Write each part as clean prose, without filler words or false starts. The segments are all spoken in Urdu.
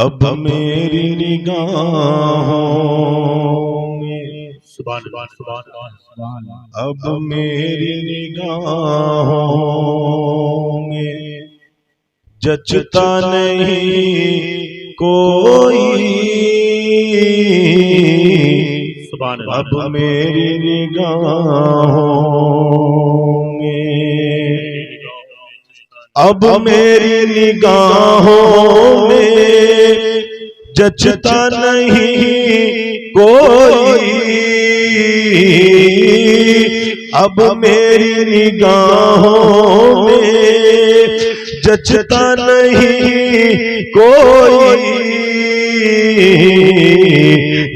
اب میری نگاہوں میں اب میری نگاہوں میں جچتا نہیں کوئی، اب میری نگاہوں میں اب میری نگاہوں میں جچتا نہیں کوئی، اب میری نگاہوں میں جچتا نہیں کوئی،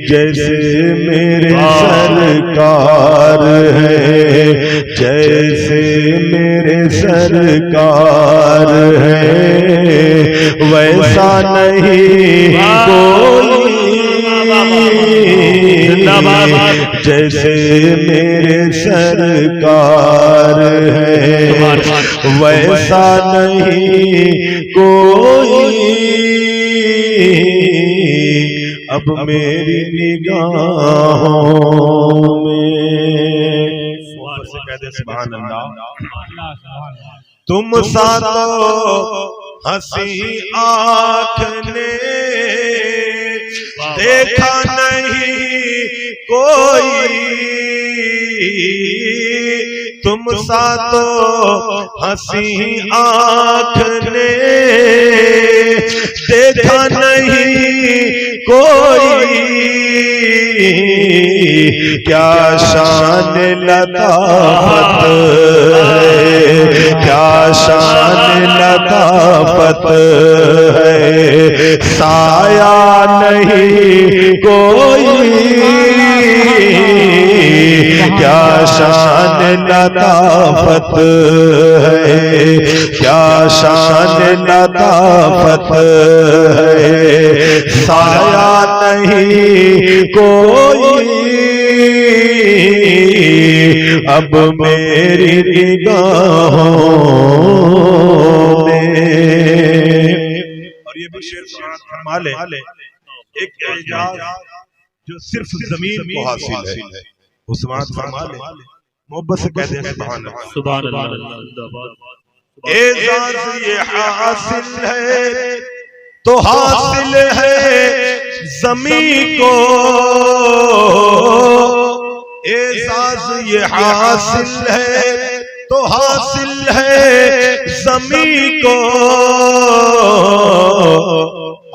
جیسے میرے سرکار ہے، جیسے میرے سرکار ہے، ویسا نہیں کوئی، جیسے میرے سرکار ہے، ویسا نہیں کوئی، اب میری نگاہوں میں سبحان اللہ تم سا تو ہنسی آنکھ نے دیکھا نہیں کوئی، تم سا تو ہنسی آنکھ نے دیکھا نہیں کوئی، کیا شان لطافت ہے، کیا شان لطافت ہے، سایہ نہیں کوئی، کیا شان لطافت ہے، کیا شان لطافت ہے، سایہ نہیں کوئی، اب میری نگاہوں میں۔ اور یہ بھی شعر فرما لے ایک اعجاز جو صرف زمین کو حاصل ہے، اس بات فرما لے محبت سے کہتے ہیں سبحان اللہ، اعجاز یہ حاصل ہے تو حاصل ہے زمین کو، اعزاز یہ حاصل ہے تو حاصل ہے زمین کو،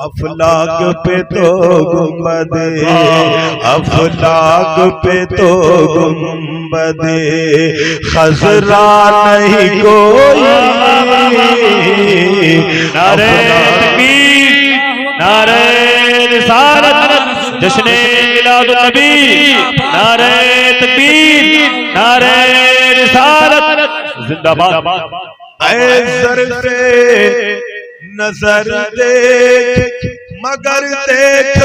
افلاک پہ تو گنبد، افلاک پہ تو گنبد خضرا نہیں کوئی، نعرہ تکبیر، نعرہ رسالت، جشن میلاد النبی، نعرہ تکبیر، نعرہ رسالت، زندہ باد۔ اے ظرف نظر دیکھ مگر دیکھ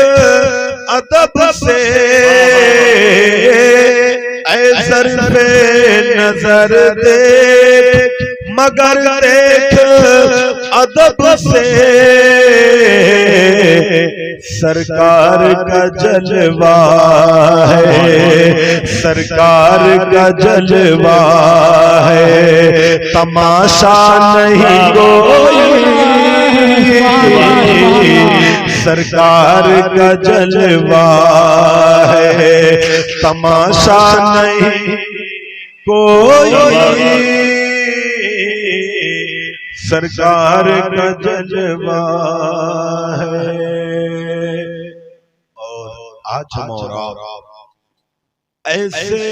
ادب سے، اے ظرف نظر دیکھ مگر دیکھ ادب سے، سرکار کا جلوہ ہے، سرکار کا جلوہ ہے، تماشا نہیں کوئی، سرکار کا جلوہ ہے، تماشا نہیں کوئی، سرکار کا جلوہ ہے۔ اور آج ہم اور آپ ایسے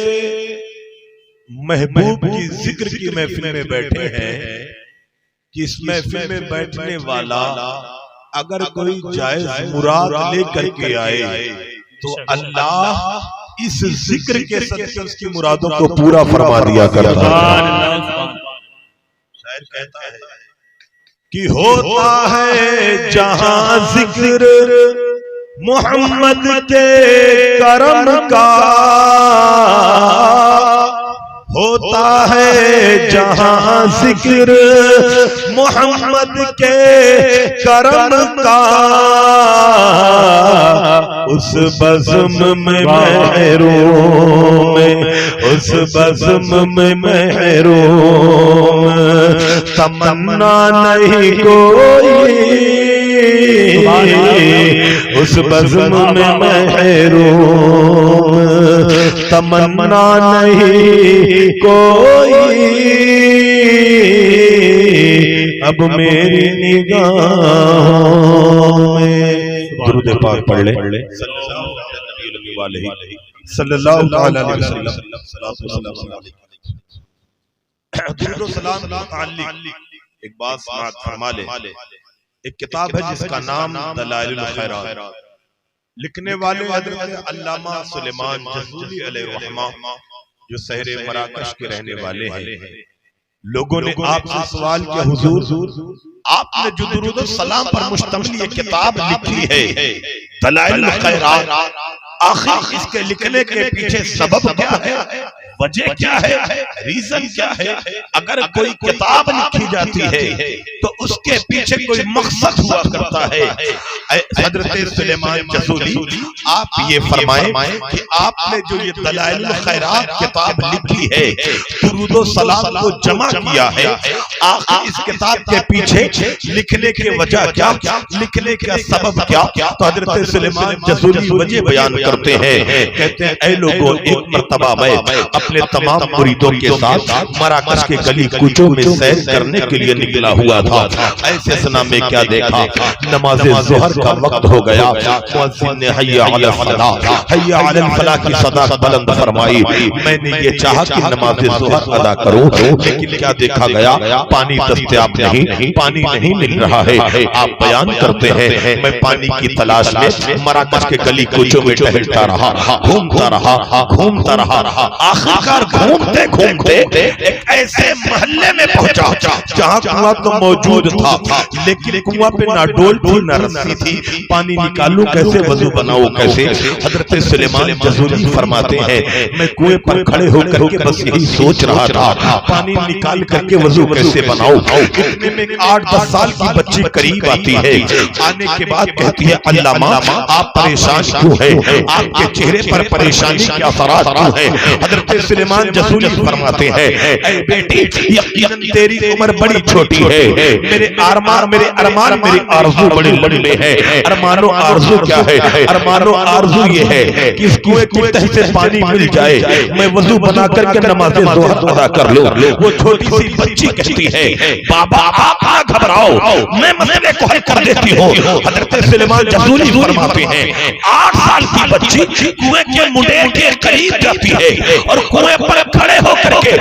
محبوب کی ذکر کی محفل میں بیٹھے ہیں کہ اس محفل میں بیٹھنے والا اگر کوئی جائز مراد لے کر کے آئے تو اللہ اس ذکر کے صدقے اس کی مرادوں کو پورا فرما دیا کرتا ہے۔ شاعر کہتا ہے کہ ہوتا ہے جہاں ذکر محمد کے کرم کا، ہوتا ہے جہاں ذکر محمد کے کرم کا، اس بزم میں محروم، اس بزم میں محروم، تمنا نہیں کوئی اس بزم میں محروم، تمنا نہیں کوئی اب میری نگاہوں میں۔ درود پاک پڑھ لیں صلی اللہ علیہ وسلم۔ درود و سلام متعلق ایک بات سماعت فرما لیں۔ ایک کتاب ہے جس کا نام دلائل الخیرات، لکھنے والے حضرت علامہ سلیمان جزولی علیہ الرحمہ جو شہر مراکش کے رہنے والے ہیں۔ لوگوں نے آپ سے سوال کیا حضور آپ نے جو درود و سلام پر مشتمل یہ کتاب لکھی ہے دلائل الخیرات، آخر اس کے لکھنے کے پیچھے سبب کیا ہے، وجہ کیا ہے، ریزن کیا ہے؟ اگر کوئی کتاب لکھی جاتی ہے تو اس کے پیچھے کوئی مقصد ہوا کرتا ہے۔ حضرت سلیمان جزولی آپ یہ فرمائیں کہ آپ نے جو یہ دلائل الخیرات کتاب لکھی ہے، درود و سلام کو جمع کیا ہے، آخر اس کتاب کے پیچھے لکھنے کی وجہ کیا، لکھنے کا سبب کیا؟ تو حضرت سلیمان جزولی وجہ بیان کرتے ہیں، کہتے ہیں اے لوگوں ایک مرتبہ میں اپنے تمام مریدوں کے ساتھ مراکش کے گلی کوچوں میں سیر کرنے کے لیے نکلا ہوا تھا۔ ایسے سنا میں کیا دیکھا، نماز ظہر کا وقت ہو گیا، مؤذن نے حی علی الفلاح حی علی الفلاح کی صدا بلند فرمائی۔ میں نے یہ چاہا کہ نماز ظہر ادا کروں، لیکن کیا دیکھا گیا، پانی دستیاب نہیں، پانی نہیں مل رہا ہے۔ آپ بیان کرتے ہیں میں پانی کی تلاش میں مراکش کے گلی کوچوں میں ٹہلتا رہا، گھومتا رہا، آخرکار گھومتے گھومتے ایک ایسے محلے میں پہنچا جہاں کنواں تو موجود تھا، لیکن کنواں پہ نہ ڈول تھی نہ رسی تھی، پانی نکالوں کیسے، وضو بناؤں کیسے؟ حضرت سلیمان جزولی فرماتے ہیں میں کنویں پر کھڑے ہو کر کے بس یہی سوچ رہا تھا پانی نکال کر کے وضو کیسے بناؤں۔ اتنے میں 8-10 سال کی بچی قریب آتی ہے، آنے کے بعد کہتی ہے علامہ آپ پریشان کیوں ہیں، آپ کے چہرے پر پریشانی کے اثرات کیوں ہیں؟ حضرت سلیمان جزولی فرماتے ہیں اے بیٹی یقیناً تیری عمر بڑی چھوٹی ہے، میرے ارمان میری آرزو بڑی لمبی ہے۔ ارمان و آرزو کیا ہے؟ ارمان و آرزو یہ ہے کہ اس کنویں کی تہ سے پانی مل جائے، میں وضو بنا کر کے نماز ظہر ادا کر لوں۔ وہ چھوٹی سی بچی کہتی ہے بابا آپ نہ گھبراؤ، میں مسئلے کو حل کر دیتی ہوں۔ حضرت سلیمان جزولی فرماتے ہیں 8 سال کی بچی کنویں کے منڈیر کے قریب جاتی ہے اور کنویں پر کھڑے ہو کر کے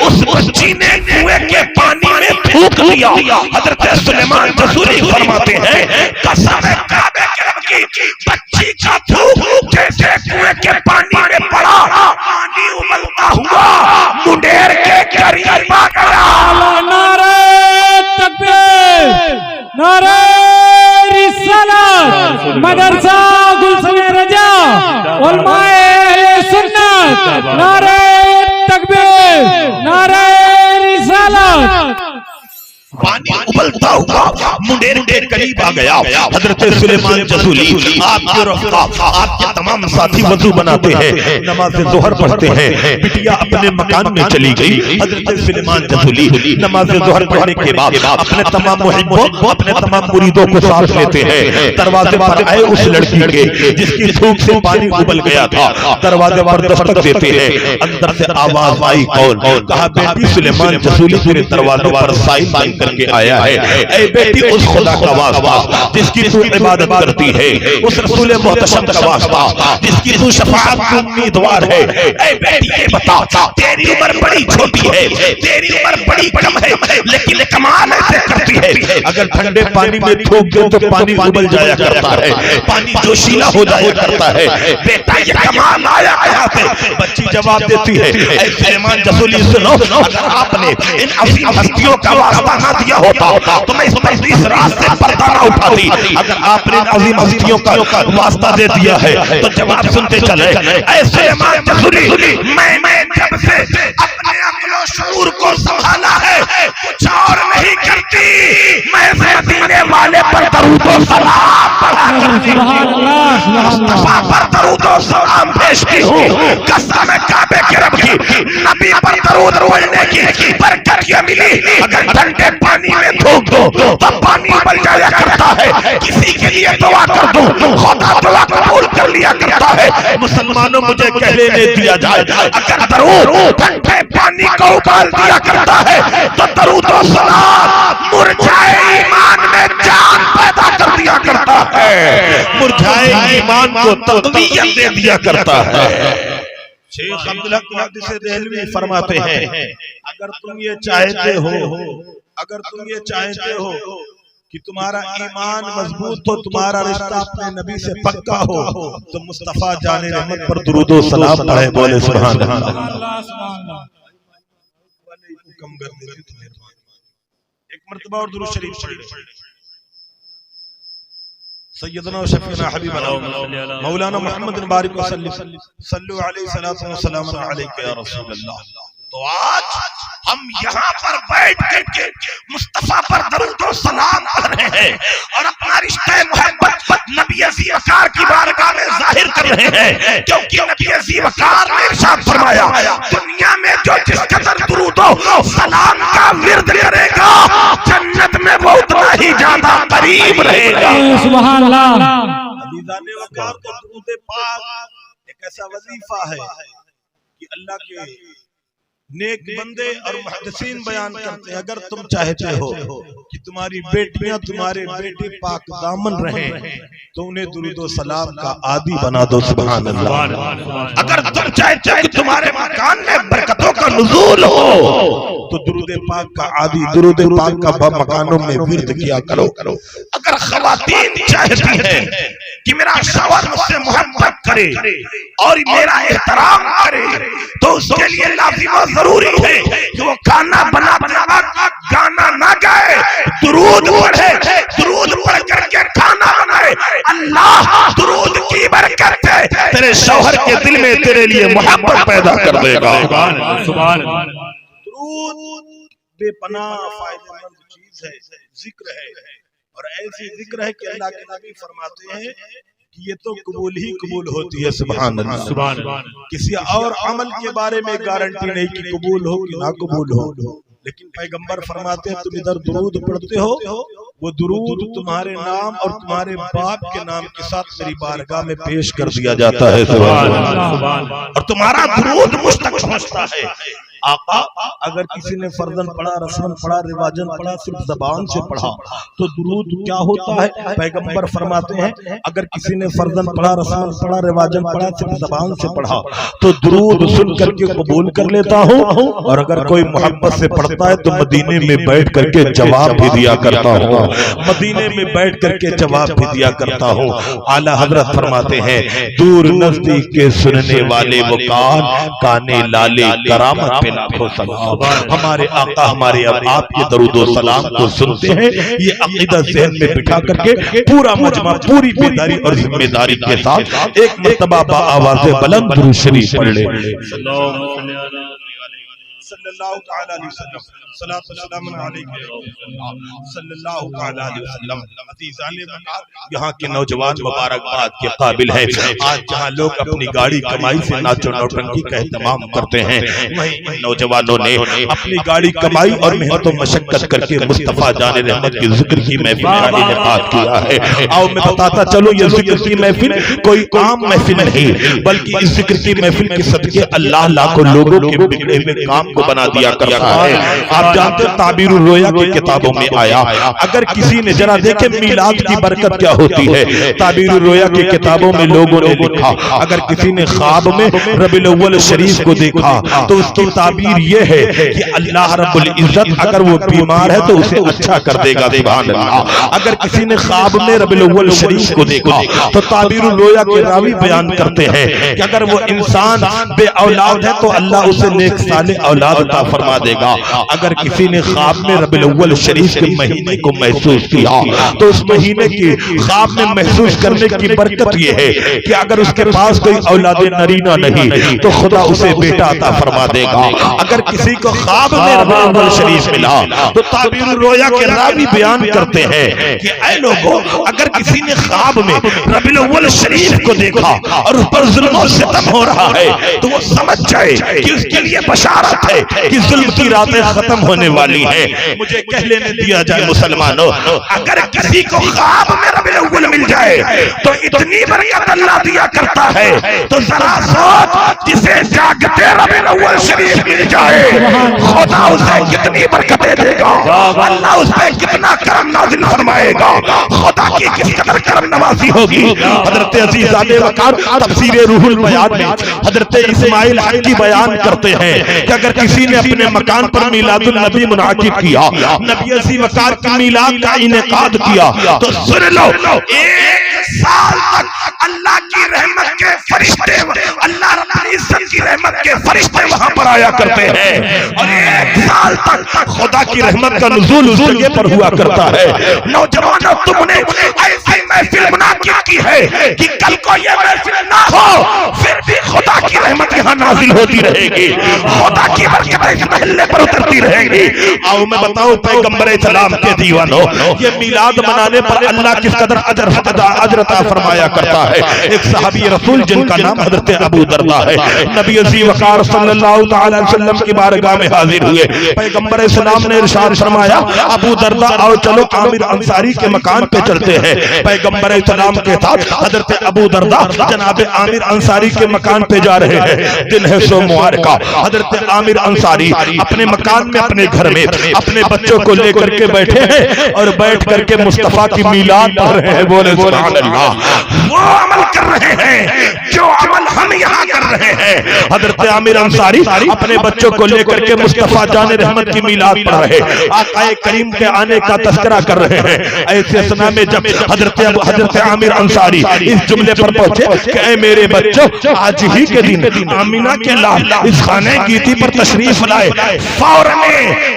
اس بچی نے کنویں کے پانی میں تھوک دیا۔ حضرت سلیمان جزولی فرماتے ہیں قسم کعبے کے رب کی، بچی کا تھوک جیسے کنویں کے پانی میں پڑا، پانی ابلتا ہوا منڈیر کے قریب آ گیا۔ نعرہ تکبیر، نعرہ رسالت، مدرسہ گلشن رجا، علماء اہل سنت، نعرہ تکبیر، نعرہ رسالت۔ پانی ابلتا ہوا منڈیر کے قریب آ گیا۔ حضرت سلیمان جزولی آپ کے رفقا آپ کے تمام ساتھی وضو بناتے ہیں، نماز ظہر پڑھتے ہیں، بٹیا اپنے مکان میں چلی گئی۔ حضرت سلیمان جزولی نماز ظہر پڑھنے کے بعد اپنے تمام محبوں اپنے تمام مریدوں کو ساتھ لیتے ہیں، دروازے پر آئے اس لڑکی کے جس کی تھوک سے پانی ابل گیا تھا، دروازے پر دستک دیتے ہیں، اندر سے آواز آئی کون؟ کہا بیٹی سلیمان جزولی تیرے دروازے پر سائن بن کر کے آیا ہے، اے بیٹی اس خدا کا واسطہ جس کی تو عبادت کرتی ہے، اس رسول محتشم کا واسطہ جس کی تو شفاعت کی امیدوار ہے، اے بیٹی یہ بتا تیری عمر بڑی چھوٹی ہے، تیری عمر بڑی کم ہے، لیکن کمال ایسے کرتی ہے اگر ٹھنڈے پانی میں تھوک دو تو پانی ابل جایا کرتا ہے، پانی جوشیلا ہو جایا کرتا ہے، بیٹا یہ کمال آیا کہاں سے؟ بچی جواب دیتی ہے اے سلیمان جزولی سنو، اگر آپ نے ان عظیم ہستیوں کا واسطہ نہ دیا ہوتا تو میں اس راز سے پردہ نہ اٹھاتی، اگر آپ نے عظیم ہستیوں کا واسطہ دے دیا ہے تو جواب سنتے چلے اے سلیمان جزولی میں جب سے اپنے عقل و شعور کو سنبھالا ہے کچھ اور نہیں کرتی، میں مدینے والے پر درود و سلام پڑھا کرتی ہوں، مصطفیٰ پر درود و سلام بھیجتی ہوں۔ قسم کعبے کے رب کی، نبی پر درود پڑھنے کی برکت یہ ملی، اگر ٹھنڈے پانی میں تھوک دو تو پانی ابل جایا کرتا ہے، کسی کے لیے دعا کر دو خدا دعا قبول کر لیا کرتا ہے۔ مسلمانوں مجھے کہنے دیا جائے، اگر درود ٹھنڈے پانی کو ابال دیا کرتا ہے تو درود و سلام مرجھائے ایمان میں جان پیدا کر دیا کرتا ہے، مرجھائے ایمان کو تقویت دے دیا کرتا ہے۔ شیخ عبدالحق محدث دہلوی فرماتے ہیں اگر تم یہ چاہتے ہو کہ تمہارا ایمان مضبوط ہو، تمہارا رشتہ اپنے نبی سے پکا ہو، تو مصطفیٰ جان رحمت پر درود و سلام پڑھیں، بولے سبحان اللہ۔ ایک مرتبہ اور درود شریف پڑھیں۔ سیدنا و شفیعنا حبیبنا مولانا محمد بارک وسلم صلو علیہ الصلوۃ والسلام علیک یا رسول اللہ۔ تو آج ہم یہاں پر بیٹھ کے مصطفیٰ پر درود و سلام پڑھ رہے ہیں اور اپنا رشتہ محبت نبی عظیم وقار کی بارگاہ میں ظاہر کر رہے ہیں، کیونکہ نبی عظیم وقار نے ارشاد فرمایا دنیا میں جو جس قدر درود و سلام کا ورد کرے گا جنت میں وہ اتنا ہی زیادہ قریب رہے گا۔ سبحان اللہ۔ عزیزان وقار تو درود پاک ایک ایسا وظیفہ ہے کہ اللہ کے نیک بندے اور محدثین بیان کرتے ہیں اگر تم چاہتے ہو کہ تمہاری بیٹیاں تمہارے بیٹے پاک دامن رہیں تو انہیں درود و سلام کا عادی بنا دو، سبحان اللہ۔ اگر تم چاہتے ہو کہ تمہارے مکان میں برکتوں کا نزول ہو تو درود پاک کا عادی، درود پاک کا مکانوں میں ورد کیا کرو۔ اگر خواتین چاہتی ہیں کہ میرا شوہر مجھ سے محبت کرے اور میرا احترام کرے تو اس کے لیے لازم و ضروری ہے کہ وہ کھانا بناتے وقت گانا نہ گائے، درود پڑھے، درود پڑھ کر کے کھانا بنائے۔ اللہ درود کی برکت سے تیرے شوہر کے دل میں تیرے لیے محبت پیدا کر دے گا۔ سبحان اللہ۔ درود بے پناہ فائدہ مند چیز ہے، ذکر ہے، اور ایسی ذکر ہے کہ اللہ کے نبی فرماتے ہیں کہ یہ تو قبول ہی قبول ہوتی ہے، سبحان اللہ۔ سبحان اللہ۔ کسی اور عمل کے بارے میں گارنٹی نہیں کہ قبول ہو کہ نہ قبول ہو، لیکن پیغمبر فرماتے ہیں تم ادھر درود پڑھتے ہو، وہ درود تمہارے نام اور تمہارے باپ کے نام کے ساتھ میری بارگاہ میں پیش کر دیا جاتا ہے، سبحان اللہ۔ اور تمہارا درود مجھ تک پہنچتا ہے۔ آقا اگر کسی نے فرضاً پڑھا، رسماً پڑھا، رواجاً پڑھا، صرف زبان سے پڑھا تو درود کیا ہوتا ہے؟ پیغمبر فرماتے ہیں اگر کسی نے فرضاً پڑھا، رسماً پڑھا، رواجاً پڑھا، صرف زبان سے پڑھا تو درود سن کر کے قبول کر لیتا ہوں، اور اگر کوئی محبت سے پڑھتا ہے تو مدینے میں بیٹھ کر کے جواب بھی دیا کرتا ہوں، مدینے میں بیٹھ کر کے جواب بھی دیا کرتا ہوں۔ اعلیٰ حضرت فرماتے ہیں دور نزدیک کے سننے والے وہ کانے لالے کرامت لاکھوں سلام۔ ہمارے آقا ہمارے آپ کے درود و سلام کو سنتے ہیں، یہ عقیدہ ذہن میں بٹھا کر کے پورا مجمع پوری بیداری اور ذمہ داری کے ساتھ ایک مرتبہ با آواز بلند درود شریف پڑھ لے۔ صلی اللہ تعالی علیہ وسلم، صلاۃ و سلام علیہ صلی اللہ تعالی علیہ وسلم۔ عزیزان وقار یہاں کے نوجوان مبارکباد کے قابل ہیں۔ آج جہاں لوگ اپنی گاڑی کمائی سے ناچو نوٹنکی کا اہتمام کرتے ہیں، وہیں نوجوانوں نے اپنی گاڑی کمائی اور محنت و مشقت کر کے مصطفیٰ جان رحمت کے ذکر کی محفل کا انعقاد کیا ہے۔ آؤ میں بتاتا چلو یہ ذکر کی محفل کوئی عام محفل نہیں، بلکہ اس ذکر کی محفل کے صدقے اللہ لاکھوں لوگوں کے بگڑے ہوئے کام کو بنا دیا کرتا ہے۔ آپ جانتے ہیں تعبیر الرؤیا کی کتابوں میں آیا، اگر کسی نے ذرا دیکھے میلاد کی برکت کیا ہوتی ہے، تعبیر الرؤیا کی کتابوں میں لوگوں نے لکھا اگر کسی نے خواب میں ربیع الاول شریف کو دیکھا تو اس کی تعبیر یہ ہے کہ اللہ رب العزت اگر وہ بیمار ہے تو اسے اچھا کر دے گا، سبحان اللہ۔ اگر کسی نے خواب میں ربیع الاول شریف کو دیکھا تو تعبیر الرؤیا کے راوی بیان کرتے ہیں کہ اگر وہ انسان بے اولاد ہے تو اللہ اسے نیک صالح اولاد اولاد عطا فرما دے گا۔ اگر کسی نے خواب میں ربیع الاول شریف کے مہینے کو محسوس کیا تو اس مہینے کی خواب میں محسوس کرنے کی برکت یہ ہے کہ اگر اس کے پاس کوئی اولاد نرینہ نہیں تو خدا اسے بیٹا عطا فرما دے گا۔ اگر کسی کو خواب میں ربیع الاول شریف ملا تو تعبیر الرؤیا کے راوی بیان کرتے ہیں کہ اے لوگوں، اگر کسی نے خواب میں ربیع الاول شریف کو دیکھا اور اس پر ظلم و ستم ہو رہا ہے تو وہ سمجھ جائے کہ اس کے لیے بشارت ہے کہ ظلم کی راتیں ختم ہونے والی ہیں۔ مجھے کہہ لینے دیا جائے مسلمانوں، اگر کسی کو خواب میں ربیع الاول مل جائے تو اتنی برکت اللہ دیا کرتا ہے، تو ذرا سوچ جسے جاگتے ربیع الاول شریف مل جائے خدا اسے کتنی برکتیں دے گا، اللہ اس پہ کتنا کرم نازل فرمائے گا، خدا کی کس قدر کرم نوازی ہوگی۔ حضرت عزیزادے وقار تفسیر روح البیان میں حضرت اسماعیل حق کی بیان کرتے ہیں کہ اگر کسی نے اپنے مکان پر میلاد النبی منعقد کیا، نبی عزیز وقار کی میلاد کا انعقاد کیا، تو سن لو 1 سال تک اللہ کی رحمت کے فرشتے، اللہ رب العزت کی رحمت کے فرشتے وہاں پر آیا کرتے ہیں، اور 1 سال تک خدا کی رحمت کا نزول اس جگہ پر ہوا کرتا ہے۔ نوجوانوں، تم نے ایسی محفل منعقد کی ہے کہ کل کو یہ محفل نہ ہو پھر بھی خدا کی رحمت یہاں نازل ہوتی رہے گی، خدا کی برکت اس محلے پر اترتی رہے گی۔ آؤ میں بتاؤں پیغمبر اسلام کے دیوانوں، یہ میلاد منانے پر اللہ کس قدر اجر عطا فرمایا کرتا ہے۔ ایک صحابی رسول جن کا نام حضرت ابو درداء ہے، نبی عزیز وقار صلی اللہ تعالی علیہ وسلم کی بارگاہ میں حاضر ہوئے، پیغمبر اسلام نے ارشاد فرمایا ابو درداء آؤ چلو عامر انصاری کے مکان پہ چلتے ہیں۔ پیغمبر اسلام کے ساتھ حضرت ابو درداء جناب عامر انصاری کے مکان پہ جا رہے ہیں۔ دن ہے سوموار کا، حضرت عامر انصاری اپنے مکان میں اپنے گھر میں اپنے بچوں کو لے کر کے بیٹھے ہیں اور بیٹھ کر کے مصطفیٰ کی میلاد پڑھ رہے ہیں۔ بولے سبحان اللہ، وہ عمل کر رہے ہیں جو عمل ہم یہاں کر رہے ہیں۔ حضرت عامر انصاری اپنے بچوں کو لے کر کے مصطفیٰ جان رحمت کی میلاد پڑھ رہے، آقا کریم کے آنے کا تذکرہ کر رہے ہیں۔ ایسے اسنا میں جب حضرت عامر انصاری اس جملے پر پہنچے کہ اے میرے بچوں، آج ہی کے دن آمینہ کے لال اس خانے گیتی پر تشریف لائے، فوراً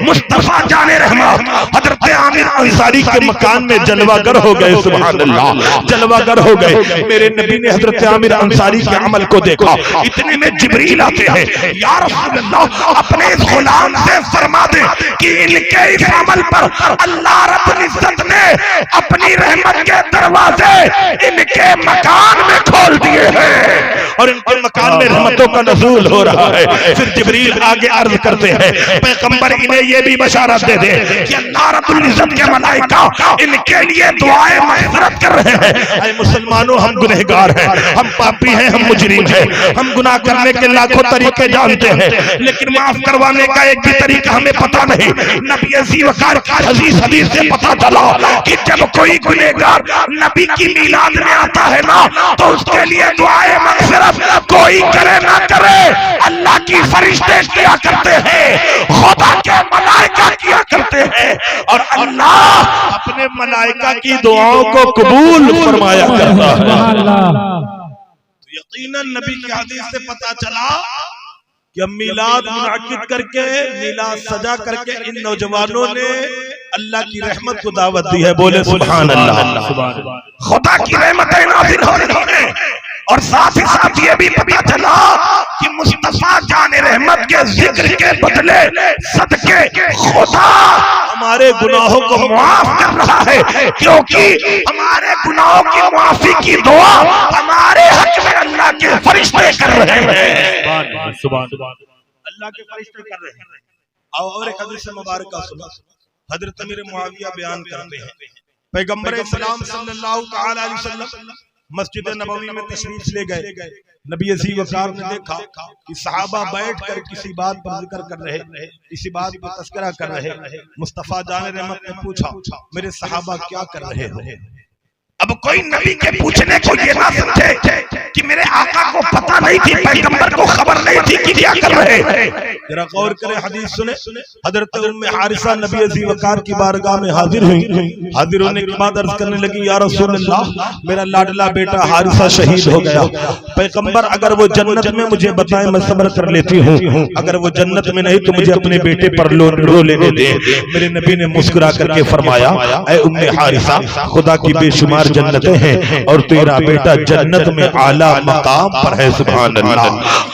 مصطفیٰ جان رحمت حضرت عامر انصاری کے مکان میں جلوہ گر ہو گئے۔ سبحان اللہ، جلوہ گر ہو گئے۔ میرے نبی نے حضرت عامر انصاری کے عمل کو دیکھا، اتنے میں جبریل آتے ہیں، یا رسول اللہ اپنے اس غلام سے فرما دے کہ ان کے اس عمل پر اللہ رب العزت نے اپنی رحمت کے دروازے ان کے مکان میں کھول دیے ہیں اور ان کے مکان میں رحمتوں کا نزول ہو رہا ہے۔ پھر جبریل آگے عرض کرتے ہیں پیغمبر انہیں یہ بھی بشارت دے دے کہ اللہ رب العزت کے ملائکہ ان کے لیے دعائیں مغفرت کر رہے ہیں۔ اے مسلمانوں، ہم گنہگار ہیں، ہم پاپی ہیں، ہم مجرم ہیں، ہم گناہ کرنے کے لاکھوں طریقے جانتے ہیں لیکن معاف کروانے کا ایک بھی طریقہ ہمیں پتہ نہیں۔ نبی عزیز وقار کا حدیث سے پتہ چلا کہ جب کوئی گنہگار نبی کی میلاد میں آتا ہے نا تو اس کے لیے دعائیں مغفرت کوئی کرے نہ کرے اللہ کی فرشتے کیا کرتے ہیں، خدا کے ملائکہ کیا کرتے ہیں، اور اللہ اپنے ملائکہ کی دعاؤں کو قبول فرمایا کرتا ہے۔ یقیناً نبی کی حدیث سے پتہ چلا کہ میلاد منعقد کر کے، میلاد سجا کر کے ان نوجوانوں نے اللہ کی رحمت کو دعوت دی ہے۔ بولے سبحان اللہ، خدا کی رحمتیں نازل ہو رہی ہیں، اور ساتھ ہی ساتھ یہ بھی پتہ چلا کہ مصطفیٰ جان رحمت کے ذکر کے بدلے صدقے خدا ہمارے گناہوں کو معاف کر رہا ہے، کیونکہ ہمارے گناہوں کی معافی کی دعا ہمارے حق میں اللہ کے فرشتے کر رہے ہیں۔ اللہ کے فرشتے کر رہے ہیں۔ اور ایک حدیث مبارکہ سنا، حضرت امیر معاویہ بیان کرتے ہیں پیغمبر اسلام صلی اللہ تعالی علیہ وسلم مسجد نبوی میں تشریف لے گئے۔ نبی عزیز وقار نے دیکھا کہ صحابہ بیٹھ کر کسی بات پر ذکر کر رہے، کسی بات پر تذکرہ کر رہے۔ مصطفیٰ جان رحمت نے پوچھا میرے صحابہ کیا کر رہے ہو؟ اب کوئی نبی کے پوچھنے کو یہ نہ سمجھے کہ میرے آقا کو پتہ نہیں تھی، پیغمبر کو خبر نہیں تھی کہ کیا کر رہے ہیں۔ ذرا غور کریں، حدیث سنیں۔ حضرت ام حارثہ نبی ذی وقار کی بارگاہ میں حاضر ہوئی، حاضر ہونے کے بعد عرض کرنے لگی یا رسول اللہ، میرا لاڈلا بیٹا حارثہ شہید ہو گیا، پیغمبر اگر وہ جنت میں مجھے بتائیں میں صبر کر لیتی ہوں، اگر وہ جنت میں نہیں تو مجھے اپنے بیٹے پر رو لینے دیں۔ میرے نبی نے مسکرا کر کے فرمایا اے ام حارثہ، خدا کی بے شمار جنتیں ہیں اور تیرا بیٹا جنت میں اعلیٰ مقام پر ہے۔ سبحان اللہ،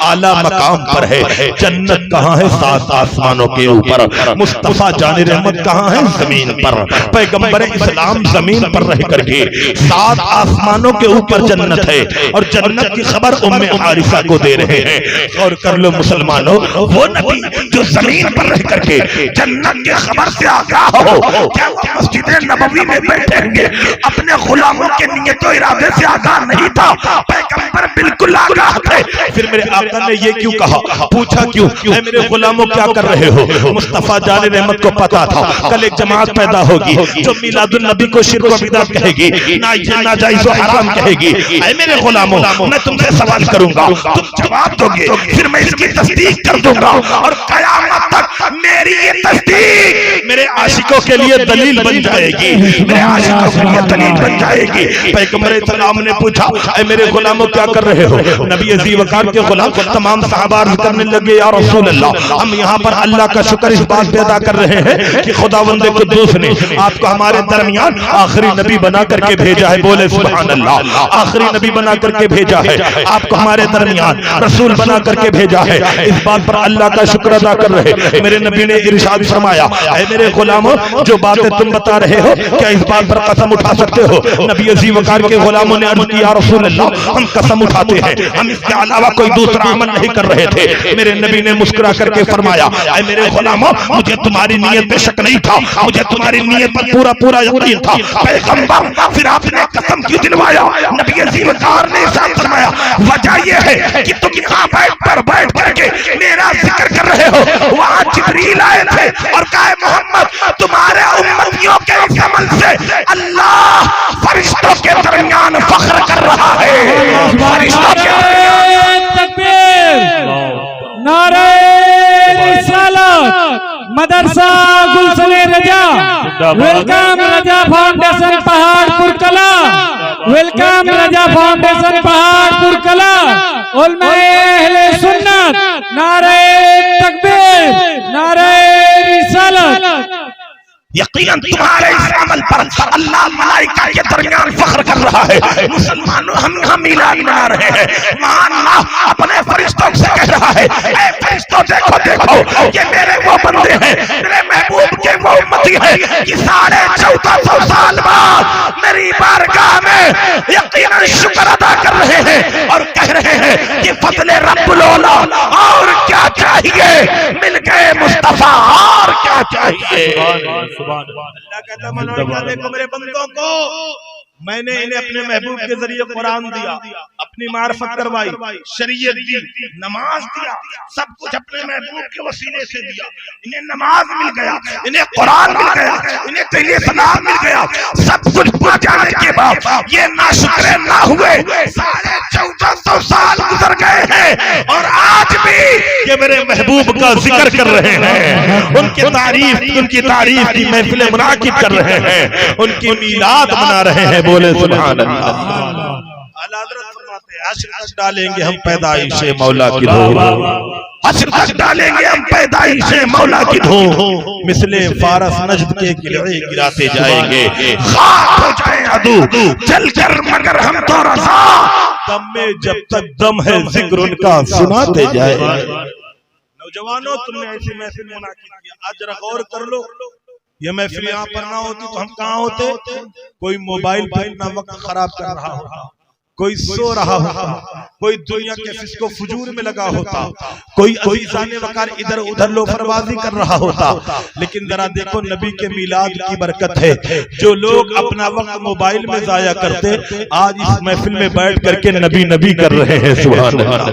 اعلیٰ مقام پر ہے۔ جنت کہاں ہے؟ 7 آسمانوں کے اوپر۔ مصطفیٰ جان رحمت کہاں ہے؟ زمین پر۔ پیغمبر اسلام زمین پر رہ کر کے 7 آسمانوں کے اوپر جنت ہے اور جنت کی خبر ام حارثہ کو دے رہے ہیں۔ اور کر لو مسلمانوں، وہ نبی جو زمین پر رہ کر کے جنت کی خبر سے آگاہ ہو، کیا وہ مسجد نبوی میں بیٹھیں گے اپنے غلاموں کے نیت و ارادے سے آگاہ نہیں تھا؟ پیغمبر بالکل آگاہ تھے۔ پھر میرے آقا نے یہ کیوں کہا؟ پوچھا کیوں؟ اے میرے غلاموں کیا کر رہے ہو؟ مصطفیٰ جان رحمت کو پتا تھا کل ایک جماعت پیدا ہوگی جو میلاد النبی کو شرک و بدعت کہے گی، ناجائز و حرام کہے گی۔ اے میرے غلاموں، میں تم سے سوال کروں گا، تم جواب دو گے، پھر میں اس کی تصدیق کر دوں گا اور قیامت تک میری یہ تصدیق میرے عاشقوں کے لیے دلیل بن جائے گی، میرے عاشقوں کے لیے دلیل بن جائے گی۔ پیغمبر اسلام نے پوچھا اے میرے غلاموں کیا کر رہے ہو؟ نبی ذی وقار کے غلام تمام صحابہ عرض کرنے لگے یا رسول اللہ، ہم یہاں پر اللہ کا شکر اس بات پہ ادا کر رہے ہیں کہ خداوند قدوس نے آپ کو ہمارے درمیان آخری نبی بنا کر کے بھیجا ہے۔ بولے سبحان اللہ، آخری نبی بنا کر کے بھیجا ہے، آپ کو ہمارے درمیان رسول بنا کر کے بھیجا ہے، اس بات پر اللہ کا شکر ادا کر رہے۔ میرے نبی نے ارشاد فرمایا اے میرے غلاموں، جو باتیں تم بتا رہے ہو کیا اس بات پر قسم اٹھا سکتے ہو؟ نبی ذی وقار کے غلاموں نے عرض کیا رسول اللہ، ہم قسم اٹھاتے ہیں، ہم اس کے علاوہ کوئی دوسرا عمل نہیں کر رہے تھے۔ میرے نبی نے مسکرا کر کے فرمایا اے میرے غلاموں، مجھے تمہاری نیت پہ شک نہیں تھا، مجھے تمہاری نیت پر پورا پورا یقین تھا۔ پیغمبر پھر آپ نے قسم کیوں دلوایا؟ نبی ذی وقار نے ارشاد فرمایا وجہ یہ ہے کہ تم یہاں بیٹھ کر کے میرا ذکر کر رہے ہو، وہاں جبریل آئے تھے اور کہا محمد تمہارے امتیوں کے اس عمل سے اللہ فرشتوں کے درمیان فخر کر رہا ہے۔ فرشتوں کے تکبیر، نعرہ رسالت، مدرسہ گلشن رجا، ویلکم رجا فاؤنڈیشن پہاڑپور کلا، ویلکم رجا فاؤنڈیشن پہاڑپور کلا، علماء اہل سنت، نعرہ تکبیر، نعرہ رسالت۔ یقیناً تمہارے اس عمل پر اللہ ملائکہ کے درمیان فخر کر رہا ہے۔ مسلمانوں ہم یہاں میلاد منا رہے ہیں، مان اللہ اپنے فرشتوں سے کہہ رہا ہے اے فرشتوں دیکھو دیکھو، یہ میرے وہ بندے ہیں، میرے محبوب کے وہ امتی ہیں کہ 1450 سال بعد میری بارگاہ میں یقیناً شکر ادا کر رہے ہیں اور کہہ رہے ہیں کہ فضل رب العلا، اور کیا چاہیے؟ مل گئے مصطفیٰ، اور کیا چاہیے؟ اللہ کہتا ہے منوائیہ دیکھو میرے بندوں کو، میں نے انہیں اپنے محبوب کے ذریعے قرآن دیا، اپنی معرفت کروائی، شریعت دی، نماز دیا، سب کچھ اپنے محبوب کے وسیلے سے دیا۔ انہیں نماز مل گیا، انہیں قرآن مل گیا، انہیں دل اسلام مل گیا، سب کچھ پا جانے کے بعد یہ ناشکرے نہ ہوئے۔ 1450 سال گزر گئے ہیں اور آج بھی یہ میرے محبوب کا ذکر کر رہے ہیں، ان کی تعریف کی محفلیں منعقد کر رہے ہیں، ان کی میلاد منا رہے ہیں۔ بولے سبحان اللہ۔ اعلیٰ حضرت فرماتے ہیں حشر تک ڈالیں گے ہم پیدائش مولا کی دھوم، حشر تک ڈالیں گے ہم پیدائش مولا کی دھوم، مثل فارس نجد کے قلعے گراتے جائیں گے، خاک ہو جائیں عدو جل کر مگر ہم تو رضا، دم میں جب تک دم ہے ذکر ان کا سناتے جائیں گے۔ نوجوانوں تم نے ایسی محفل منعقد کیا، آج ذرا غور کر لو، یہ محفل یہاں پر نہ ہوتی تو ہم کہاں ہوتے؟ کوئی موبائل پر اپنا وقت خراب کر رہا ہوتا، کوئی سو رہا ہوتا، کوئی دنیا کے فسق و فجور میں لگا ہوتا، کوئی عزیزان وقار ادھر ادھر لوفربازی کر رہا ہوتا، لیکن ذرا دیکھو نبی کے میلاد کی برکت ہے۔ جو لوگ اپنا وقت موبائل میں ضائع کرتے آج اس محفل میں بیٹھ کر کے نبی نبی کر رہے ہیں، سبحان اللہ،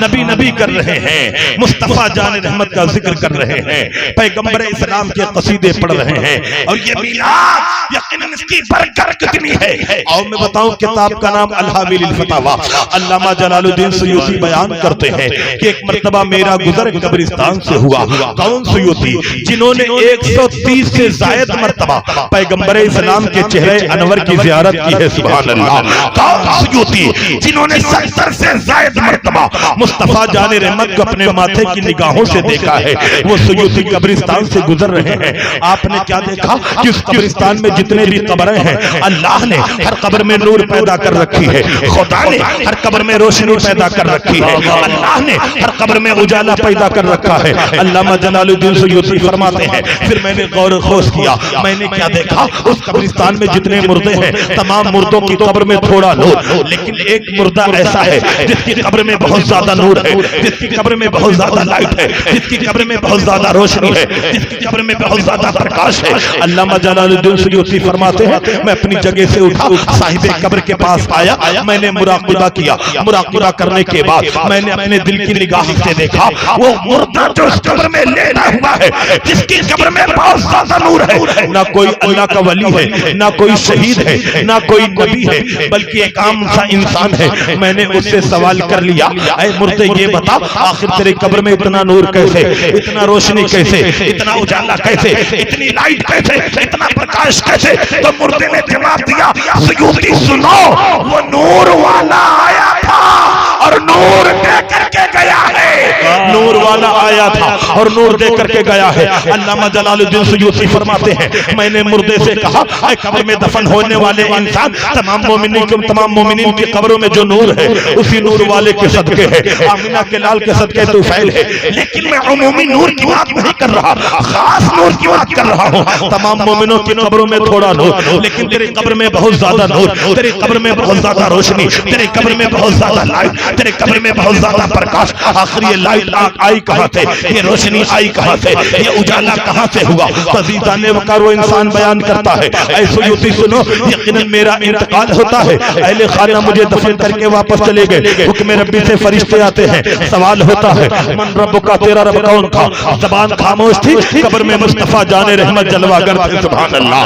نبی نبی کر رہے ہیں، مصطفیٰ جان رحمت کا ذکر کر رہے ہیں، پیغمبر اسلام کے قصیدے پڑھ رہے ہیں، اور یہ میلاد یقیناً اس کی برکت کتنی ہے۔ اور میں بتاؤں کتاب کا نام الحاوی للفتاوی، علامہ جلال الدین سیوطی بیان کرتے ہیں کہ ایک مرتبہ میرا گزر قبرستان سے ہوا۔ کون سیوطی؟ جنہوں نے 130 سے زائد مرتبہ پیغمبر اسلام کے چہرے انور کی زیارت کی ہے، سبحان اللہ۔ کون سیوطی؟ جنہوں نے 70 سے زائد مرتبہ مصطفیٰ جان رحمت کو اپنے ماتھے کی نگاہوں سے دیکھا ہے، وہ سیوطی قبرستان سے گزر رہے ہیں۔ آپ نے کیا دیکھا کہ اس قبرستان میں جتنے بھی قبریں ہیں، اللہ نے ہر قبر میں نور پیدا کر رکھی ہے، خدا نے ہر قبر میں روشنی پیدا کر رکھی ہے، اللہ نے ہر قبر میں اجالا پیدا کر رکھا ہے۔ علامہ جلال الدین سیوطی فرماتے ہیں پھر میں نے غور و خوض کیا، میں نے کیا دیکھا، اس قبرستان میں جتنے مردے ہیں تمام مردوں کی قبر میں تھوڑا نور، لیکن ایک مردہ ایسا ہے جس کی قبر میں بہت زیادہ نور ہے، جس کی قبر میں بہت زیادہ لائٹ ہے، جس کی قبر میں بہت زیادہ روشنی ہے، جس کی قبر میں بہت زیادہ پرکاش ہے۔ علامہ جلال الدین سیوطی فرماتے ہیں میں اپنی جگہ سے اٹھا، صاحب قبر کے پاس آیا، میں نے مراقبہ کیا، مراقبہ کرنے کے بعد میں نے اپنے دل کی نگاہ سے دیکھا وہ مردہ جو اس قبر میں لیٹا ہوا ہے، جس کی قبر میں بہت زیادہ نور ہے، نہ کوئی اللہ کا ولی ہے، نہ کوئی شہید ہے، نہ کوئی نبی ہے، بلکہ ایک عام سا انسان ہے۔ میں نے اس سے سوال کر لیا، اے مردے یہ بتا آخر تیرے قبر میں اتنا نور کیسے، اتنا روشنی کیسے، اتنا اجالا کیسے، اتنی لائٹ کیسے، اتنا پرکاش کیسے؟ تو مردے نے جواب دیا سیوطی سنو، وہ نور والا آیا تھا اور نور دے کر کے گیا ہے، نور والا آیا تھا اور نور دے کر کے گیا ہے۔ علامہ جلال الدین سیوطی فرماتے ہیں میں نے مردے سے کہا اے قبر میں دفن ہونے والے انسان، تمام مومنین کی قبروں میں جو نور ہے اسی نور والے کے صدقے ہے، آمینہ کے لال کے صدقے تو فیل ہے، لیکن میں عمومی نور کی بات نہیں کر رہا، خاص نور کی بات کر رہا ہوں۔ تمام مومنوں کی قبروں میں تھوڑا نور، لیکن تیری قبر میں بہت زیادہ نور، تیری قبر میں بہت زیادہ روشنی، تیری قبر میں بہت زیادہ لائٹ، تیرے قبر میں بہت زیادہ پرکاش۔ آخر یہ لائٹ آئی کہاں سے، یہ روشنی آئی کہاں سے، یہ اجالا کہاں سے ہوا؟ عزیزان وقار وہ انسان بیان کرتا ہے اے سیوطی سنو، یقیناً میرا انتقال ہوتا ہے، اہل خانہ مجھے دفن کر کے واپس چلے گئے، حکم ربی سے فرشتے آتے ہیں، سوال ہوتا ہے من رب کا، تیرا رب کون تھا؟ زبان خاموش تھی، قبر میں مصطفیٰ جان رحمت جلوہ گر تھے، سبحان اللہ،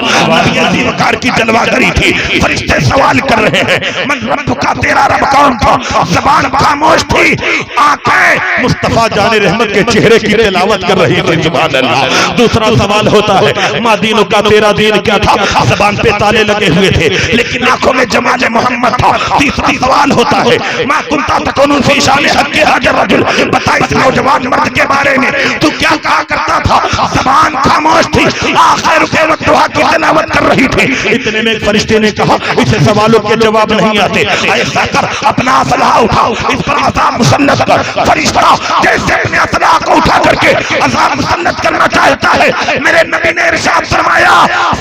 نبی وقار کی جلوہ گری تھی۔ فرشتے سوال کر رہے ہیں من رب کا، تیرا رب کون تھا؟ زبان خاموش تھی، آنکھیں مصطفیٰ جان رحمت کے چہرے کی تلاوت کر رہی تھی، سبحان اللہ۔ دوسرا سوال ہوتا ہے ما دین کا، تیرا دین کیا تھا؟ زبان پہ تالے لگے ہوئے تھے لیکن آنکھوں میں جمال محمد تھا۔ تیسرا سوال ہوتا ہے ما کنتا تکون فی شان حق ھذا الرجل، بتا اس نوجوان مرد کے بارے میں تو کیا کہا کرتا تھا؟ زبان خاموش تھی، آخر دعا کی تلاوت کر رہی تھی۔ اتنے میں ایک فرشتے نے کہا اسے سوالوں کے جواب نہیں آتے، ایسا کر اپنا اسلحہ اٹھا، اس پر عذاب مسلط کر۔ فرشتہ جیسے اپنے اسلحہ کو اٹھا کر کے عذاب مسلط کرنا چاہتا ہے، میرے نبی نے ارشاد فرمایا